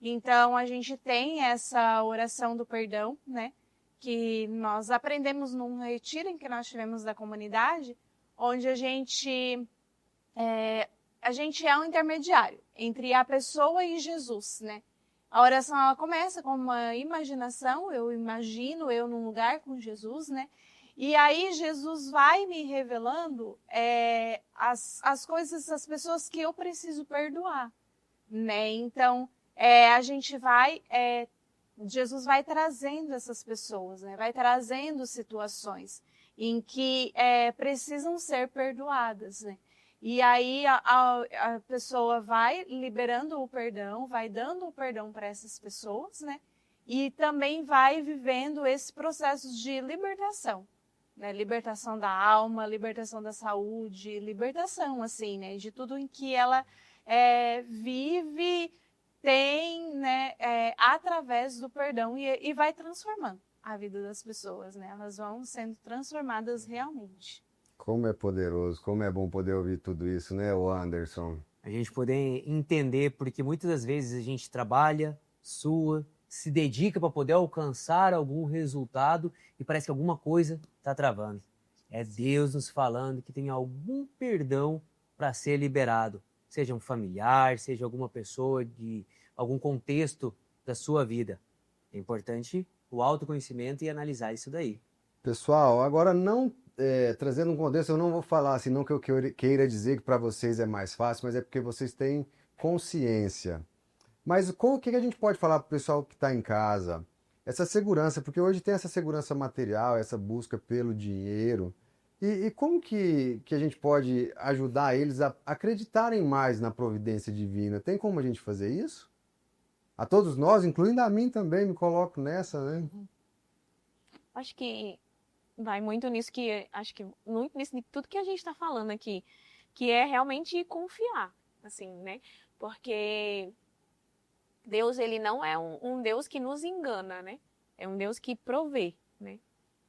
Então, a gente tem essa oração do perdão, né? Que nós aprendemos num retiro em que nós tivemos da comunidade, onde a gente é um intermediário entre a pessoa e Jesus, né? A oração, ela começa com uma imaginação, eu imagino eu num lugar com Jesus, né? E aí Jesus vai me revelando as coisas, as pessoas que eu preciso perdoar, né? Então, Jesus vai trazendo essas pessoas, né? Vai trazendo situações em que precisam ser perdoadas, né? E aí a pessoa vai liberando o perdão, vai dando o perdão para essas pessoas, né? E também vai vivendo esse processo de libertação, né? Libertação da alma, libertação da saúde, libertação, assim, né? De tudo em que ela vive, tem, né? Através do perdão e vai transformando a vida das pessoas, né? Elas vão sendo transformadas realmente. Como é poderoso, como é bom poder ouvir tudo isso, né, o Anderson? A gente poder entender, porque muitas das vezes a gente trabalha, sua, se dedica para poder alcançar algum resultado e parece que alguma coisa está travando. É Deus nos falando que tem algum perdão para ser liberado, seja um familiar, seja alguma pessoa de algum contexto da sua vida. É importante o autoconhecimento e analisar isso daí. Pessoal, agora trazendo um contexto, eu não vou falar assim, não que eu queira dizer que para vocês é mais fácil, mas é porque vocês têm consciência. Mas o que a gente pode falar para o pessoal que está em casa? Essa segurança, porque hoje tem essa segurança material, essa busca pelo dinheiro. E como que a gente pode ajudar eles a acreditarem mais na providência divina? Tem como a gente fazer isso? A todos nós, incluindo a mim também, me coloco nessa, né? Acho que vai muito nisso muito nisso de tudo que a gente está falando aqui, que é realmente confiar, assim, né? Porque Deus, ele não é um Deus que nos engana, né? É um Deus que provê, né?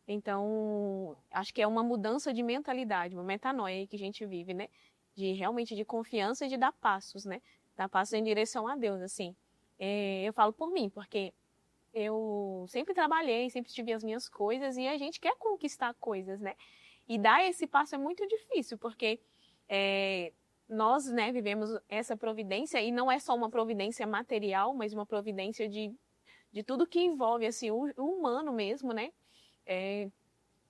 Então, acho que é uma mudança de mentalidade, uma metanoia aí que a gente vive, né? Realmente de confiança e de dar passos, né? Dar passos em direção a Deus, assim. Eu falo por mim, porque eu sempre trabalhei, sempre tive as minhas coisas e a gente quer conquistar coisas, né? E dar esse passo é muito difícil, porque nós, né, vivemos essa providência e não é só uma providência material, mas uma providência de tudo que envolve, assim, o humano mesmo, né?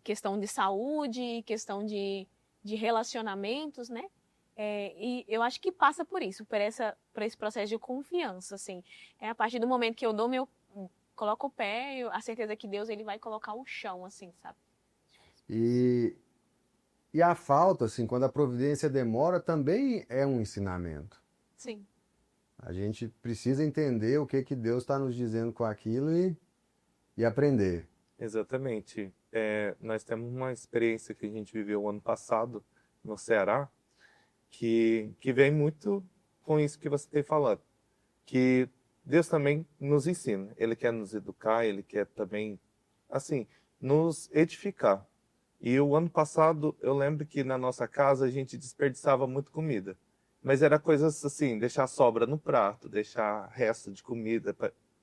Questão de saúde, questão de relacionamentos, né? E eu acho que passa por isso, por esse processo de confiança, assim. A partir do momento que eu coloco o pé, a certeza que Deus, ele vai colocar o chão, assim, sabe? E a falta, assim, quando a providência demora, também é um ensinamento. Sim. A gente precisa entender o que Deus está nos dizendo com aquilo e aprender. Exatamente. Nós temos uma experiência que a gente viveu ano passado no Ceará, que vem muito com isso que você tem falado, que Deus também nos ensina. Ele quer nos educar, Ele quer também, assim, nos edificar. E o ano passado, eu lembro que na nossa casa a gente desperdiçava muito comida. Mas era coisas assim, deixar sobra no prato, deixar resto de comida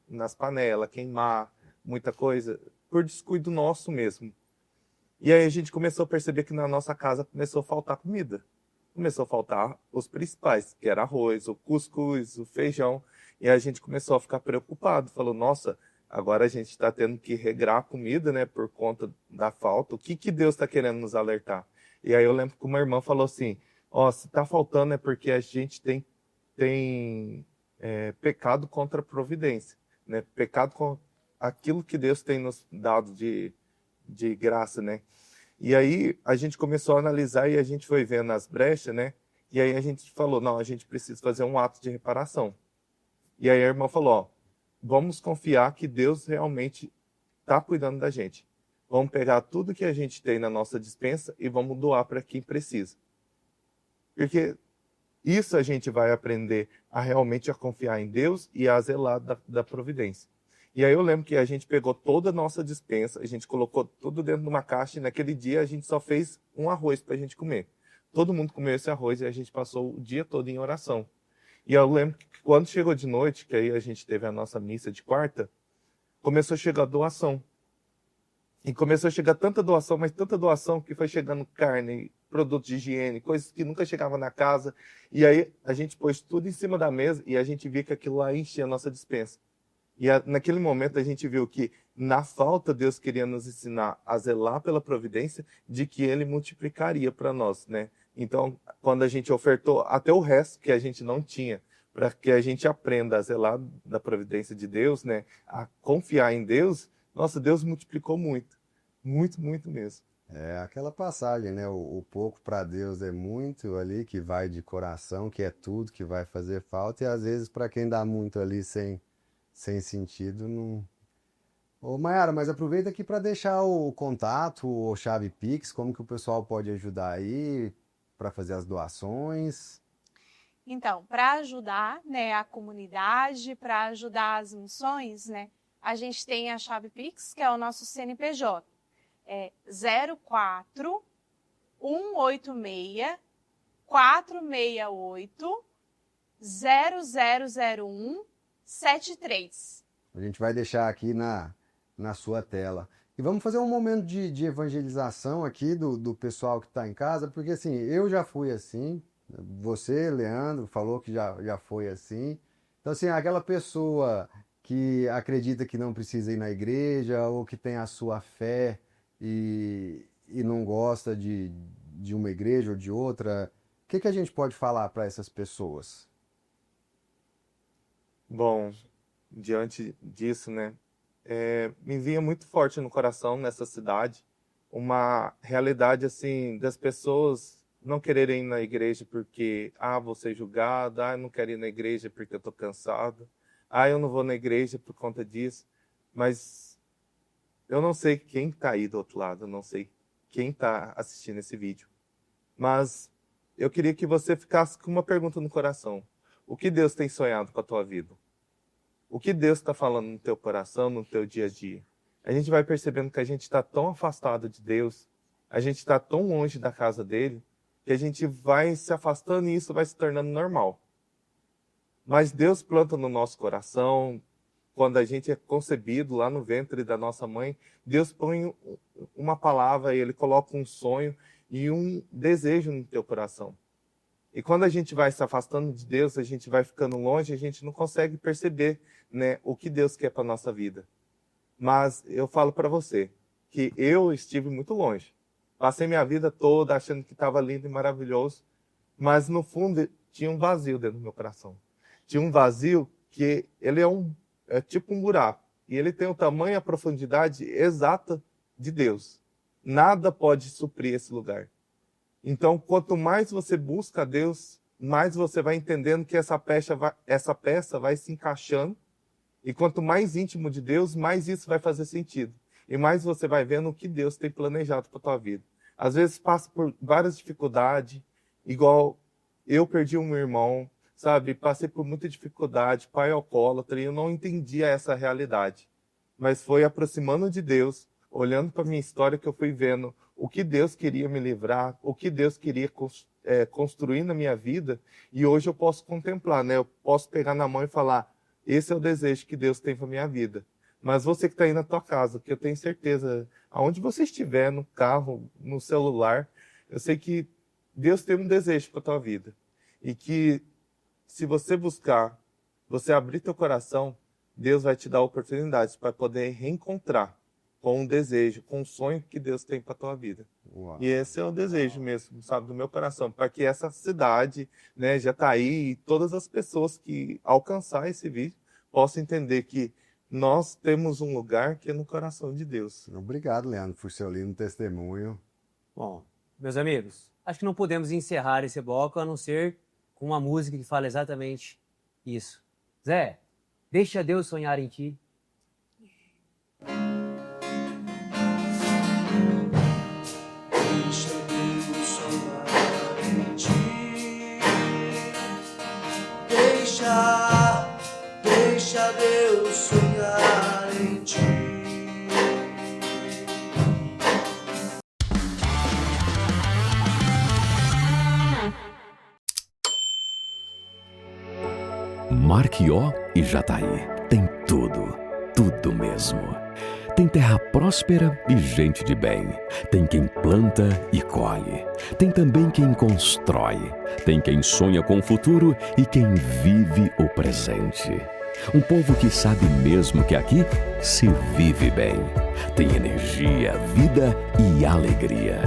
nas panelas, queimar, muita coisa, por descuido nosso mesmo. E aí a gente começou a perceber que na nossa casa começou a faltar comida. Começou a faltar os principais, que era arroz, o cuscuz, o feijão. E a gente começou a ficar preocupado. Falou, nossa, agora a gente está tendo que regrar a comida, né, por conta da falta. O que Deus está querendo nos alertar? E aí eu lembro que uma irmã falou assim, se está faltando é porque a gente tem pecado contra a providência, né? Pecado com aquilo que Deus tem nos dado de graça, né? E aí a gente começou a analisar e a gente foi vendo as brechas, né? E aí a gente falou, não, a gente precisa fazer um ato de reparação. E aí a irmã falou, ó, vamos confiar que Deus realmente está cuidando da gente. Vamos pegar tudo que a gente tem na nossa despensa e vamos doar para quem precisa. Porque isso a gente vai aprender a realmente a confiar em Deus e a zelar da providência. E aí eu lembro que a gente pegou toda a nossa despensa, a gente colocou tudo dentro de uma caixa e naquele dia a gente só fez um arroz para a gente comer. Todo mundo comeu esse arroz e a gente passou o dia todo em oração. E eu lembro que quando chegou de noite, que aí a gente teve a nossa missa de quarta, começou a chegar doação. E começou a chegar tanta doação, mas tanta doação que foi chegando carne, produtos de higiene, coisas que nunca chegavam na casa. E aí a gente pôs tudo em cima da mesa e a gente via que aquilo lá enchia a nossa despensa. E naquele momento a gente viu que na falta Deus queria nos ensinar a zelar pela providência de que Ele multiplicaria para nós, né? Então, quando a gente ofertou até o resto que a gente não tinha, para que a gente aprenda a zelar da providência de Deus, né? A confiar em Deus, nossa, Deus multiplicou muito. Muito, muito mesmo. É aquela passagem, né? O pouco para Deus é muito ali, que vai de coração, que é tudo que vai fazer falta, e às vezes para quem dá muito ali sem sentido, não. Ô, Mayara, mas aproveita aqui para deixar o contato, o chave Pix, como que o pessoal pode ajudar aí para fazer as doações. Então, para ajudar, né, a comunidade, para ajudar as missões, né, a gente tem a chave Pix, que é o nosso CNPJ. É 04 186 468 0001 73. A gente vai deixar aqui na sua tela. E vamos fazer um momento de evangelização aqui do pessoal que está em casa, porque assim, eu já fui assim, você, Leandro, falou que já foi assim. Então assim, aquela pessoa que acredita que não precisa ir na igreja ou que tem a sua fé e não gosta de uma igreja ou de outra, o que a gente pode falar para essas pessoas? Bom, diante disso, né, me vinha muito forte no coração nessa cidade uma realidade assim das pessoas não quererem ir na igreja porque vou ser julgado, eu não quero ir na igreja porque eu estou cansado, eu não vou na igreja por conta disso, mas eu não sei quem está aí do outro lado, eu não sei quem está assistindo esse vídeo, mas eu queria que você ficasse com uma pergunta no coração. O que Deus tem sonhado com a tua vida? O que Deus está falando no teu coração, no teu dia a dia? A gente vai percebendo que a gente está tão afastado de Deus, a gente está tão longe da casa dele, que a gente vai se afastando e isso vai se tornando normal. Mas Deus planta no nosso coração, quando a gente é concebido lá no ventre da nossa mãe, Deus põe uma palavra, Ele coloca um sonho e um desejo no teu coração. E quando a gente vai se afastando de Deus, a gente vai ficando longe, a gente não consegue perceber, né, o que Deus quer para a nossa vida. Mas eu falo para você que eu estive muito longe. Passei minha vida toda achando que estava lindo e maravilhoso, mas no fundo tinha um vazio dentro do meu coração. Tinha um vazio que ele é tipo um buraco. E ele tem o tamanho e a profundidade exata de Deus. Nada pode suprir esse lugar. Então, quanto mais você busca a Deus, mais você vai entendendo que essa peça vai se encaixando. E quanto mais íntimo de Deus, mais isso vai fazer sentido. E mais você vai vendo o que Deus tem planejado para a tua vida. Às vezes passa por várias dificuldades, igual eu perdi um irmão, sabe? Passei por muita dificuldade, pai alcoólatra, e eu não entendia essa realidade. Mas foi aproximando de Deus, olhando para a minha história, que eu fui vendo o que Deus queria me livrar, o que Deus queria construir na minha vida, e hoje eu posso contemplar, né? Eu posso pegar na mão e falar, esse é o desejo que Deus tem para a minha vida. Mas você que está aí na tua casa, que eu tenho certeza, aonde você estiver, no carro, no celular, eu sei que Deus tem um desejo para a tua vida. E que se você buscar, você abrir teu coração, Deus vai te dar oportunidades para poder reencontrar com um desejo, com um sonho que Deus tem para a tua vida. Uau. E esse é o desejo mesmo, sabe, do meu coração, para que essa cidade, né, já está aí, e todas as pessoas que alcançar esse vídeo possam entender que nós temos um lugar que é no coração de Deus. Obrigado, Leandro, por seu lindo testemunho. Bom, meus amigos, acho que não podemos encerrar esse bloco a não ser com uma música que fala exatamente isso. Zé, deixa Deus sonhar em ti. Deixa Deus sonhar em ti. Deixa Deus sonhar em ti. Marquió e Jataí tem tudo, tudo mesmo. Tem terra próspera e gente de bem. Tem quem planta e colhe. Tem também quem constrói. Tem quem sonha com o futuro e quem vive o presente. Um povo que sabe mesmo que aqui se vive bem. Tem energia, vida e alegria.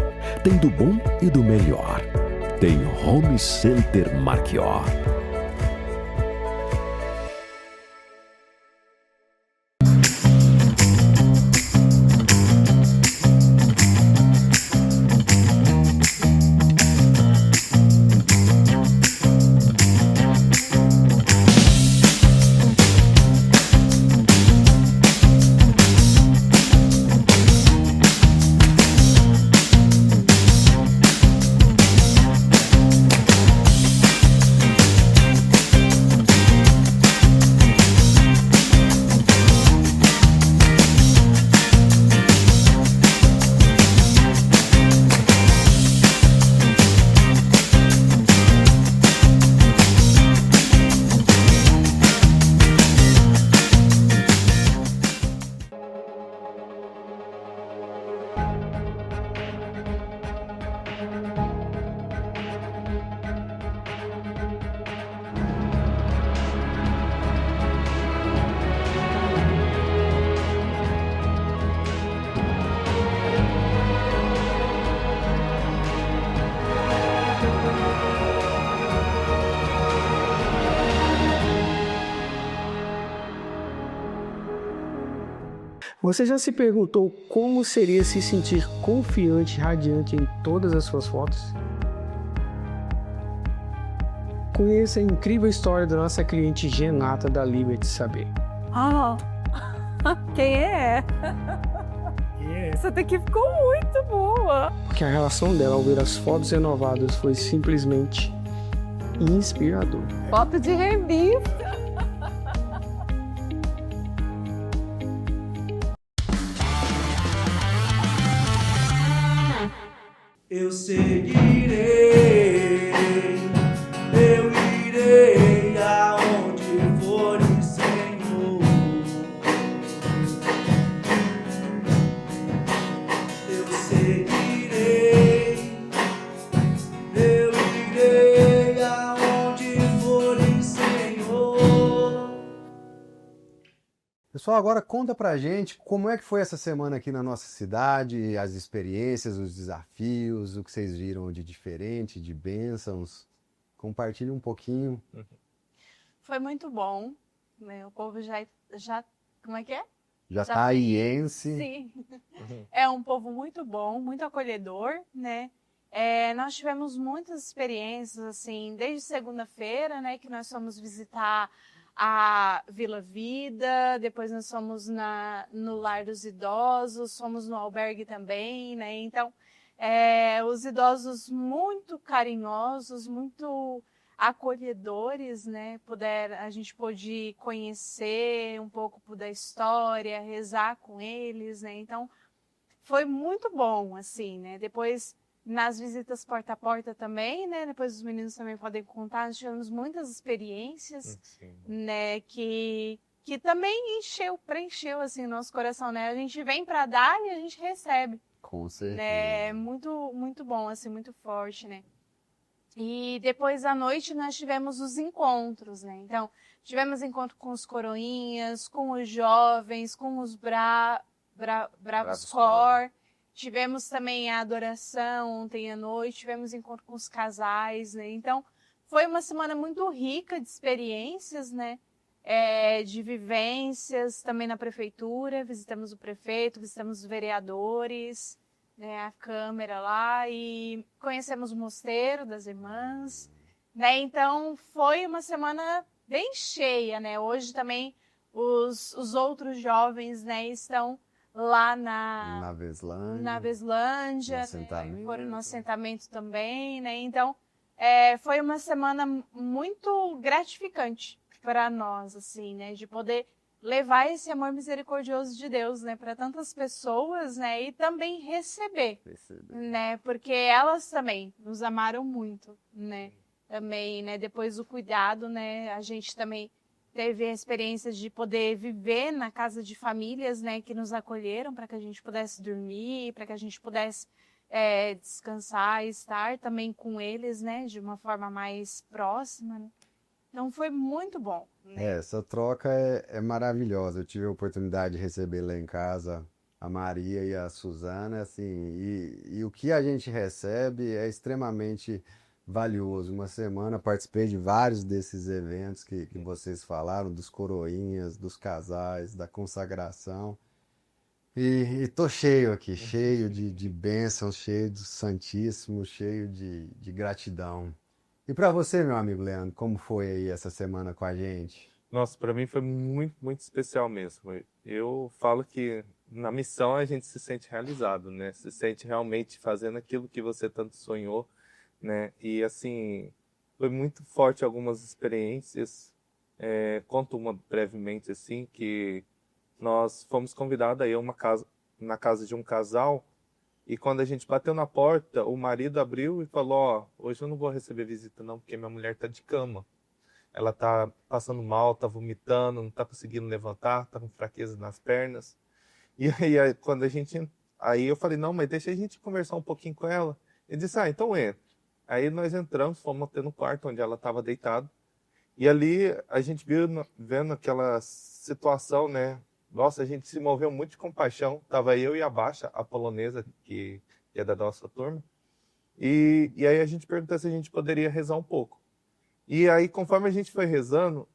Tem do bom e do melhor. Tem Home Center Marquió. Você já se perguntou como seria se sentir confiante e radiante em todas as suas fotos? Conheça a incrível história da nossa cliente Genata da Liberty Saber. Ah, quem é? Essa daqui ficou muito boa. Porque a relação dela ao ver as fotos renovadas foi simplesmente inspiradora. Foto de revista. Eu seguirei, eu irei aonde fores, Senhor. Eu seguirei, eu irei aonde fores, Senhor. Pessoal, agora conta pra gente como é que foi essa semana aqui na nossa cidade, as experiências, os desafios, o que vocês viram de diferente, de bênçãos. Compartilhe um pouquinho. Foi muito bom, né? O povo já como é que é? Jataiense. Sim. É um povo muito bom, muito acolhedor, né? Nós tivemos muitas experiências, assim, desde segunda-feira, né, que nós fomos visitar a Vila Vida, depois nós fomos no Lar dos Idosos, fomos no albergue também, né? Então, os idosos muito carinhosos, muito acolhedores, né? A gente pôde conhecer um pouco da história, rezar com eles, né? Então, foi muito bom, assim, né? Depois, nas visitas porta a porta também, né? Depois os meninos também podem contar, nós tivemos muitas experiências, né? Que também preencheu, assim, o nosso coração, né? A gente vem para dar e a gente recebe. Com certeza. Né? Muito, muito bom, assim, muito forte, né? E depois à noite nós tivemos os encontros, né? Então, tivemos encontro com os coroinhas, com os jovens, com os Bravos Cor. Tivemos também a adoração ontem à noite, tivemos encontro com os casais, né? Então, foi uma semana muito rica de experiências, né? De vivências também na prefeitura, visitamos o prefeito, visitamos os vereadores, né, a câmera lá e conhecemos o mosteiro das irmãs, né? Então foi uma semana bem cheia, né? Hoje também os outros jovens, né, estão lá Na Veslândia. na Veslândia, No né, assentamento. foram no assentamento também, né? Então foi uma semana muito gratificante para nós, assim, né? De poder levar esse amor misericordioso de Deus, né, para tantas pessoas, né, e também receber, né, porque elas também nos amaram muito, né, também, né, depois do cuidado, né, a gente também teve a experiência de poder viver na casa de famílias, né, que nos acolheram para que a gente pudesse dormir, para que a gente pudesse descansar e estar também com eles, né, de uma forma mais próxima, né? Então foi muito bom, né? Essa troca é maravilhosa. Eu tive a oportunidade de receber lá em casa a Maria e a Suzana, assim, e o que a gente recebe é extremamente valioso. Uma semana participei de vários desses eventos que vocês falaram, dos coroinhas, dos casais, da consagração. E tô cheio aqui, cheio de bênçãos, cheio do Santíssimo, cheio de gratidão. E para você, meu amigo Leandro, como foi aí essa semana com a gente? Nossa, para mim foi muito, muito especial mesmo. Eu falo que na missão a gente se sente realizado, né? Se sente realmente fazendo aquilo que você tanto sonhou, né? E assim, foi muito forte algumas experiências. Conto uma brevemente assim, que nós fomos convidados aí a na casa de um casal. E quando a gente bateu na porta, o marido abriu e falou, ó, hoje eu não vou receber visita não, porque minha mulher tá de cama. Ela tá passando mal, tá vomitando, não tá conseguindo levantar, tá com fraqueza nas pernas. E aí, quando aí eu falei, não, mas deixa a gente conversar um pouquinho com ela. Ele disse, então entra. Aí nós entramos, fomos até no quarto onde ela estava deitada. E ali a gente vendo aquela situação, né? Nossa, a gente se moveu muito de compaixão. Tava eu e a Baixa, a polonesa, que é da nossa turma. E aí a gente perguntou se a gente poderia rezar um pouco. E aí, conforme a gente foi rezando,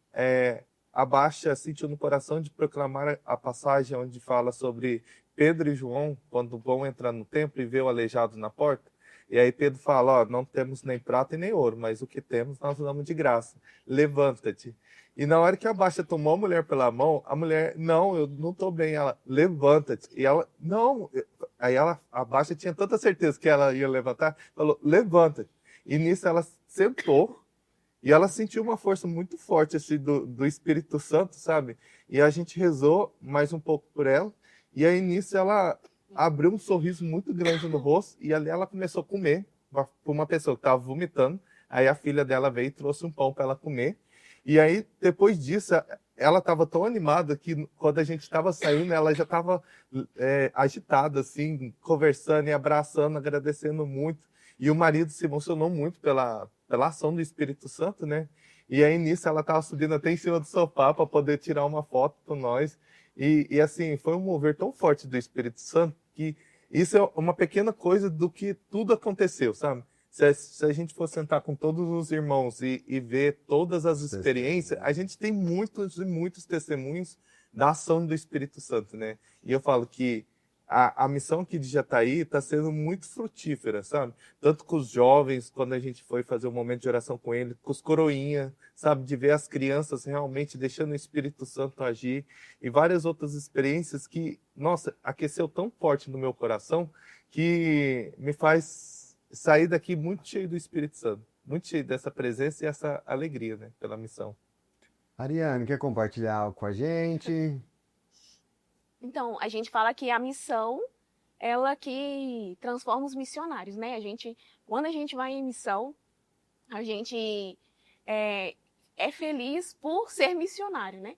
a Baixa sentiu no coração de proclamar a passagem onde fala sobre Pedro e João, quando vão entrar no templo e vê o aleijado na porta. E aí Pedro fala, não temos nem prata e nem ouro, mas o que temos nós damos de graça. Levanta-te. E na hora que a Baixa tomou a mulher pela mão, a mulher, não, eu não estou bem. Ela, levanta-te. E ela, não. Aí a Baixa tinha tanta certeza que ela ia levantar, falou, levanta-te. E nisso ela sentou e ela sentiu uma força muito forte assim, do Espírito Santo, sabe? E a gente rezou mais um pouco por ela. E aí nisso ela abriu um sorriso muito grande no rosto e ali ela começou a comer por uma pessoa que estava vomitando. Aí a filha dela veio e trouxe um pão para ela comer. E aí, depois disso, ela estava tão animada que quando a gente estava saindo, ela já estava agitada, assim, conversando e abraçando, agradecendo muito. E o marido se emocionou muito pela ação do Espírito Santo, né? E aí, nisso, ela estava subindo até em cima do sofá para poder tirar uma foto com nós. E assim, foi um mover tão forte do Espírito Santo que isso é uma pequena coisa do que tudo aconteceu, sabe? Se a gente for sentar com todos os irmãos e ver todas as experiências, a gente tem muitos e muitos testemunhos da ação do Espírito Santo, né? E eu falo que a missão aqui de Jataí está sendo muito frutífera, sabe? Tanto com os jovens, quando a gente foi fazer um momento de oração com eles, com os coroinhas, sabe? De ver as crianças realmente deixando o Espírito Santo agir e várias outras experiências que, nossa, aqueceu tão forte no meu coração que me faz sair daqui muito cheio do Espírito Santo, muito cheio dessa presença e essa alegria, né? Pela missão. Ariane, quer compartilhar algo com a gente? Então, a gente fala que a missão, ela que transforma os missionários, né? Quando a gente vai em missão, a gente é feliz por ser missionário, né?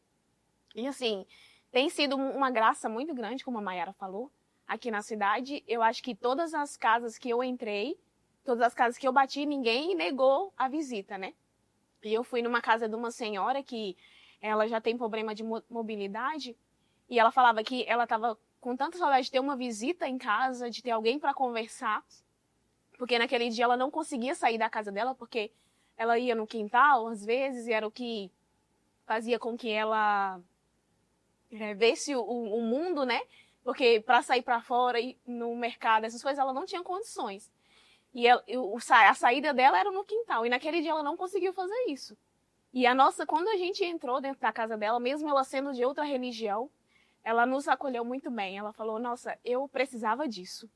E assim, tem sido uma graça muito grande, como a Mayara falou, aqui na cidade. Eu acho que todas as casas que eu entrei, todas as casas que eu bati, ninguém negou a visita, né? E eu fui numa casa de uma senhora que ela já tem problema de mobilidade, e ela falava que ela estava com tanta saudade de ter uma visita em casa, de ter alguém para conversar, porque naquele dia ela não conseguia sair da casa dela, porque ela ia no quintal, às vezes, e era o que fazia com que ela visse o mundo, né, Porque para sair para fora e no mercado, essas coisas, ela não tinha condições. E a saída dela era no quintal. E naquele dia ela não conseguiu fazer isso. E quando a gente entrou dentro da casa dela, mesmo ela sendo de outra religião, ela nos acolheu muito bem. Ela falou, nossa, eu precisava disso.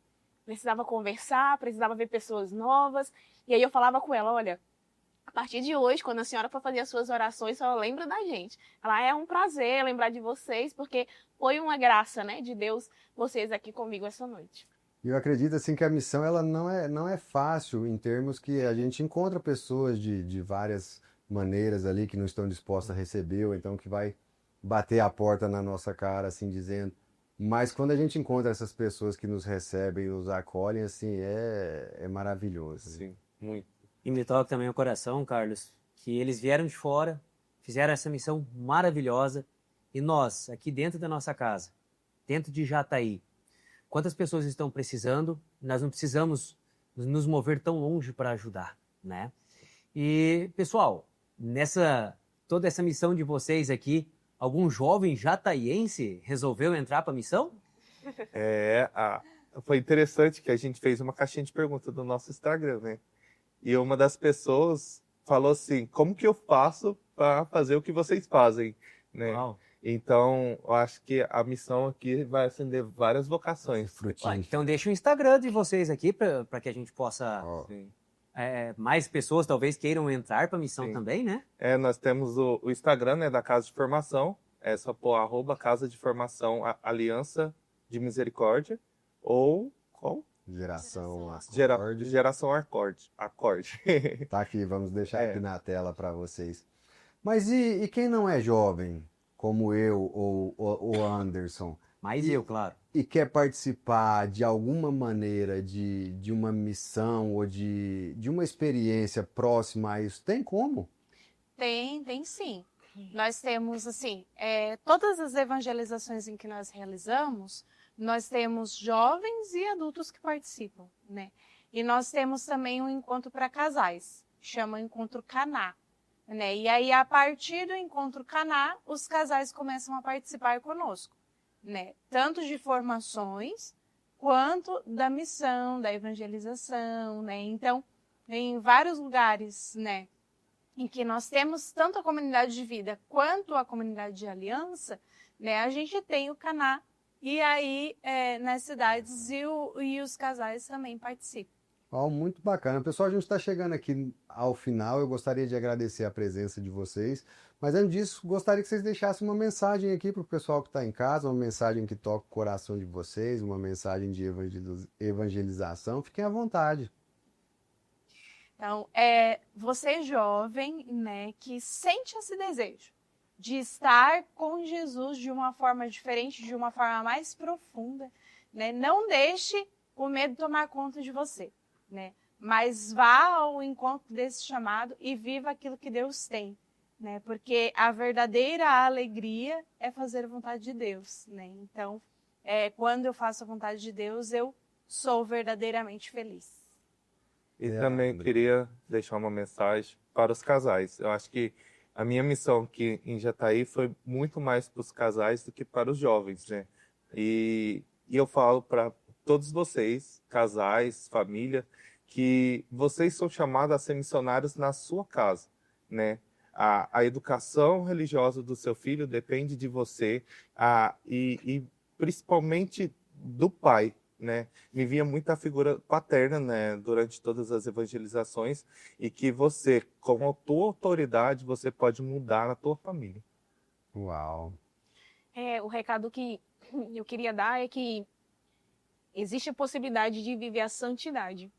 Precisava conversar, precisava ver pessoas novas. E aí eu falava com ela, olha, a partir de hoje, quando a senhora for fazer as suas orações, só lembra da gente. Ela é um prazer lembrar de vocês, porque foi uma graça, né, de Deus, vocês aqui comigo essa noite. E eu acredito assim que a missão ela não é fácil em termos que a gente encontra pessoas de várias maneiras ali que não estão dispostas a receber, ou então que vai bater a porta na nossa cara, assim, dizendo. Mas quando a gente encontra essas pessoas que nos recebem, nos acolhem, assim, é maravilhoso. Sim, muito. E me toca também o coração, Carlos, que eles vieram de fora, fizeram essa missão maravilhosa, e nós, aqui dentro da nossa casa, dentro de Jataí, quantas pessoas estão precisando, nós não precisamos nos mover tão longe para ajudar, né? E, pessoal, toda essa missão de vocês aqui, algum jovem jataiense resolveu entrar para a missão? Foi interessante que a gente fez uma caixinha de perguntas no nosso Instagram, né? E uma das pessoas falou assim, como que eu faço para fazer o que vocês fazem, né? Uau. Então, eu acho que a missão aqui vai acender várias vocações. Então deixa o Instagram de vocês aqui para que a gente possa... Sim. Mais pessoas talvez queiram entrar para a missão também, né? Nós temos o Instagram, né, da Casa de Formação. É só pôr @Casa de Formação Aliança de Misericórdia. Ou qual? Geração Acorde. Geração Acorde. Tá aqui, vamos deixar aqui na tela para vocês. Mas e quem não é jovem, como eu ou o Anderson? Mas eu, claro. E quer participar de alguma maneira de uma missão ou de uma experiência próxima a isso, tem como? Tem sim. Nós temos, assim, todas as evangelizações em que nós realizamos, nós temos jovens e adultos que participam, né? E nós temos também um encontro para casais, chama Encontro Caná, né? E aí, a partir do Encontro Caná, os casais começam a participar conosco, né? Tanto de formações, quanto da missão, da evangelização, né? Então, em vários lugares, né, em que nós temos tanto a comunidade de vida quanto a comunidade de aliança, né, a gente tem o Caná, e aí nas cidades e os casais também participam. Muito bacana. Pessoal, a gente está chegando aqui ao final, eu gostaria de agradecer a presença de vocês, mas antes disso, gostaria que vocês deixassem uma mensagem aqui para o pessoal que está em casa, uma mensagem que toca o coração de vocês, uma mensagem de evangelização, fiquem à vontade. Então, você jovem, né, que sente esse desejo de estar com Jesus de uma forma diferente, de uma forma mais profunda, né, não deixe o medo tomar conta de você, né, mas vá ao encontro desse chamado e viva aquilo que Deus tem, né, porque a verdadeira alegria é fazer a vontade de Deus, né, então, quando eu faço a vontade de Deus, eu sou verdadeiramente feliz. E também queria deixar uma mensagem para os casais. Eu acho que a minha missão aqui em Jataí foi muito mais para os casais do que para os jovens, né? E eu falo para todos vocês, casais, família, que vocês são chamados a ser missionários na sua casa, né? A educação religiosa do seu filho depende de você, e principalmente do pai, né? Me via muito a figura paterna, né, durante todas as evangelizações, e que você, com a tua autoridade, você pode mudar a tua família. Uau! O recado que eu queria dar é que existe a possibilidade de viver a santidade,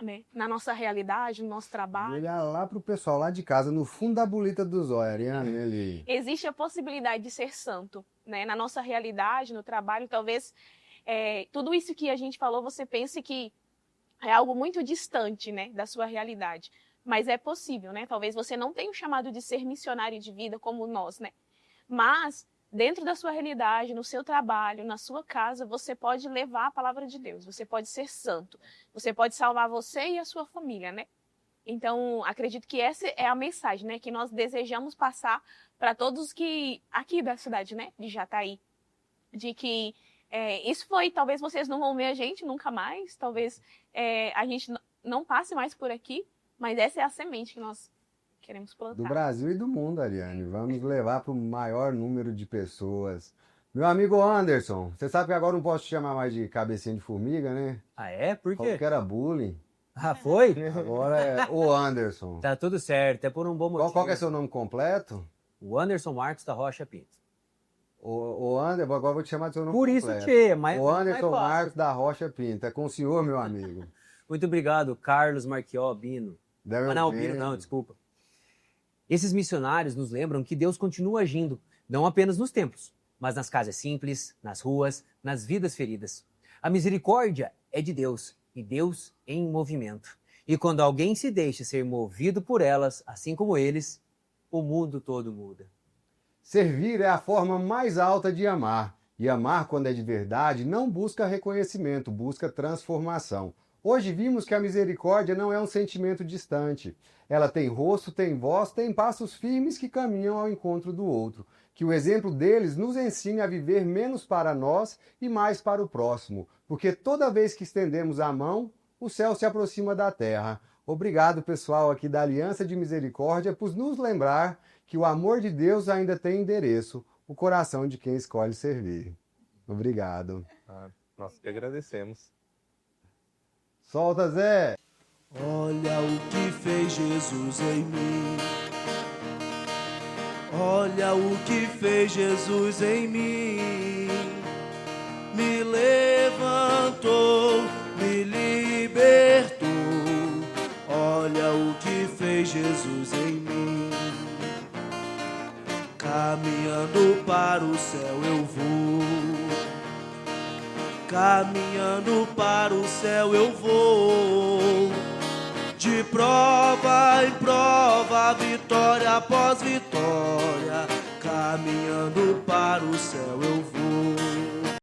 né? Na nossa realidade, no nosso trabalho. Olhar lá pro pessoal lá de casa, no fundo da bolita dos olhos, Ariane, ali. Existe a possibilidade de ser santo, né? Na nossa realidade, no trabalho, talvez tudo isso que a gente falou, você pense que é algo muito distante, né, da sua realidade. Mas é possível, né? Talvez você não tenha o chamado de ser missionário de vida como nós, né? Mas, dentro da sua realidade, no seu trabalho, na sua casa, você pode levar a palavra de Deus. Você pode ser santo. Você pode salvar você e a sua família, né? Então, acredito que essa é a mensagem, né? Que nós desejamos passar para todos que aqui da cidade, né? De Jataí. De que Isso foi, talvez vocês não vão ver a gente nunca mais, talvez a gente não passe mais por aqui, mas essa é a semente que nós queremos plantar. Do Brasil e do mundo, Ariane. Vamos levar para o maior número de pessoas. Meu amigo Anderson, você sabe que agora não posso te chamar mais de cabecinha de formiga, né? Ah, é? Por quê? Porque era bullying. Ah, foi? Agora é o Anderson. Tá tudo certo, é por um bom motivo. Qual que é seu nome completo? O Anderson Marcos da Rocha Pinto. O Anderson, agora eu vou te chamar de seu nome Por isso, completo. tchê, mas O Anderson mais fácil. Marcos da Rocha Pinto. É com o senhor, meu amigo. Muito obrigado, Carlos Marquió Bino. Deve Não, ouvir. Bino não, desculpa. Esses missionários nos lembram que Deus continua agindo, não apenas nos templos, mas nas casas simples, nas ruas, nas vidas feridas. A misericórdia é de Deus, e Deus em movimento. E quando alguém se deixa ser movido por elas, assim como eles, o mundo todo muda. Servir é a forma mais alta de amar. E amar, quando é de verdade, não busca reconhecimento, busca transformação. Hoje vimos que a misericórdia não é um sentimento distante. Ela tem rosto, tem voz, tem passos firmes que caminham ao encontro do outro. Que o exemplo deles nos ensine a viver menos para nós e mais para o próximo. Porque toda vez que estendemos a mão, o céu se aproxima da terra. Obrigado, pessoal aqui da Aliança de Misericórdia, por nos lembrar que o amor de Deus ainda tem endereço, o coração de quem escolhe servir. Obrigado. Nós que agradecemos. Solta, Zé! Olha o que fez Jesus em mim. Olha o que fez Jesus em mim. Me levantou, me libertou. Olha o que fez Jesus em mim. Caminhando para o céu eu vou. Caminhando para o céu eu vou. De prova em prova, vitória após vitória. Caminhando para o céu eu vou.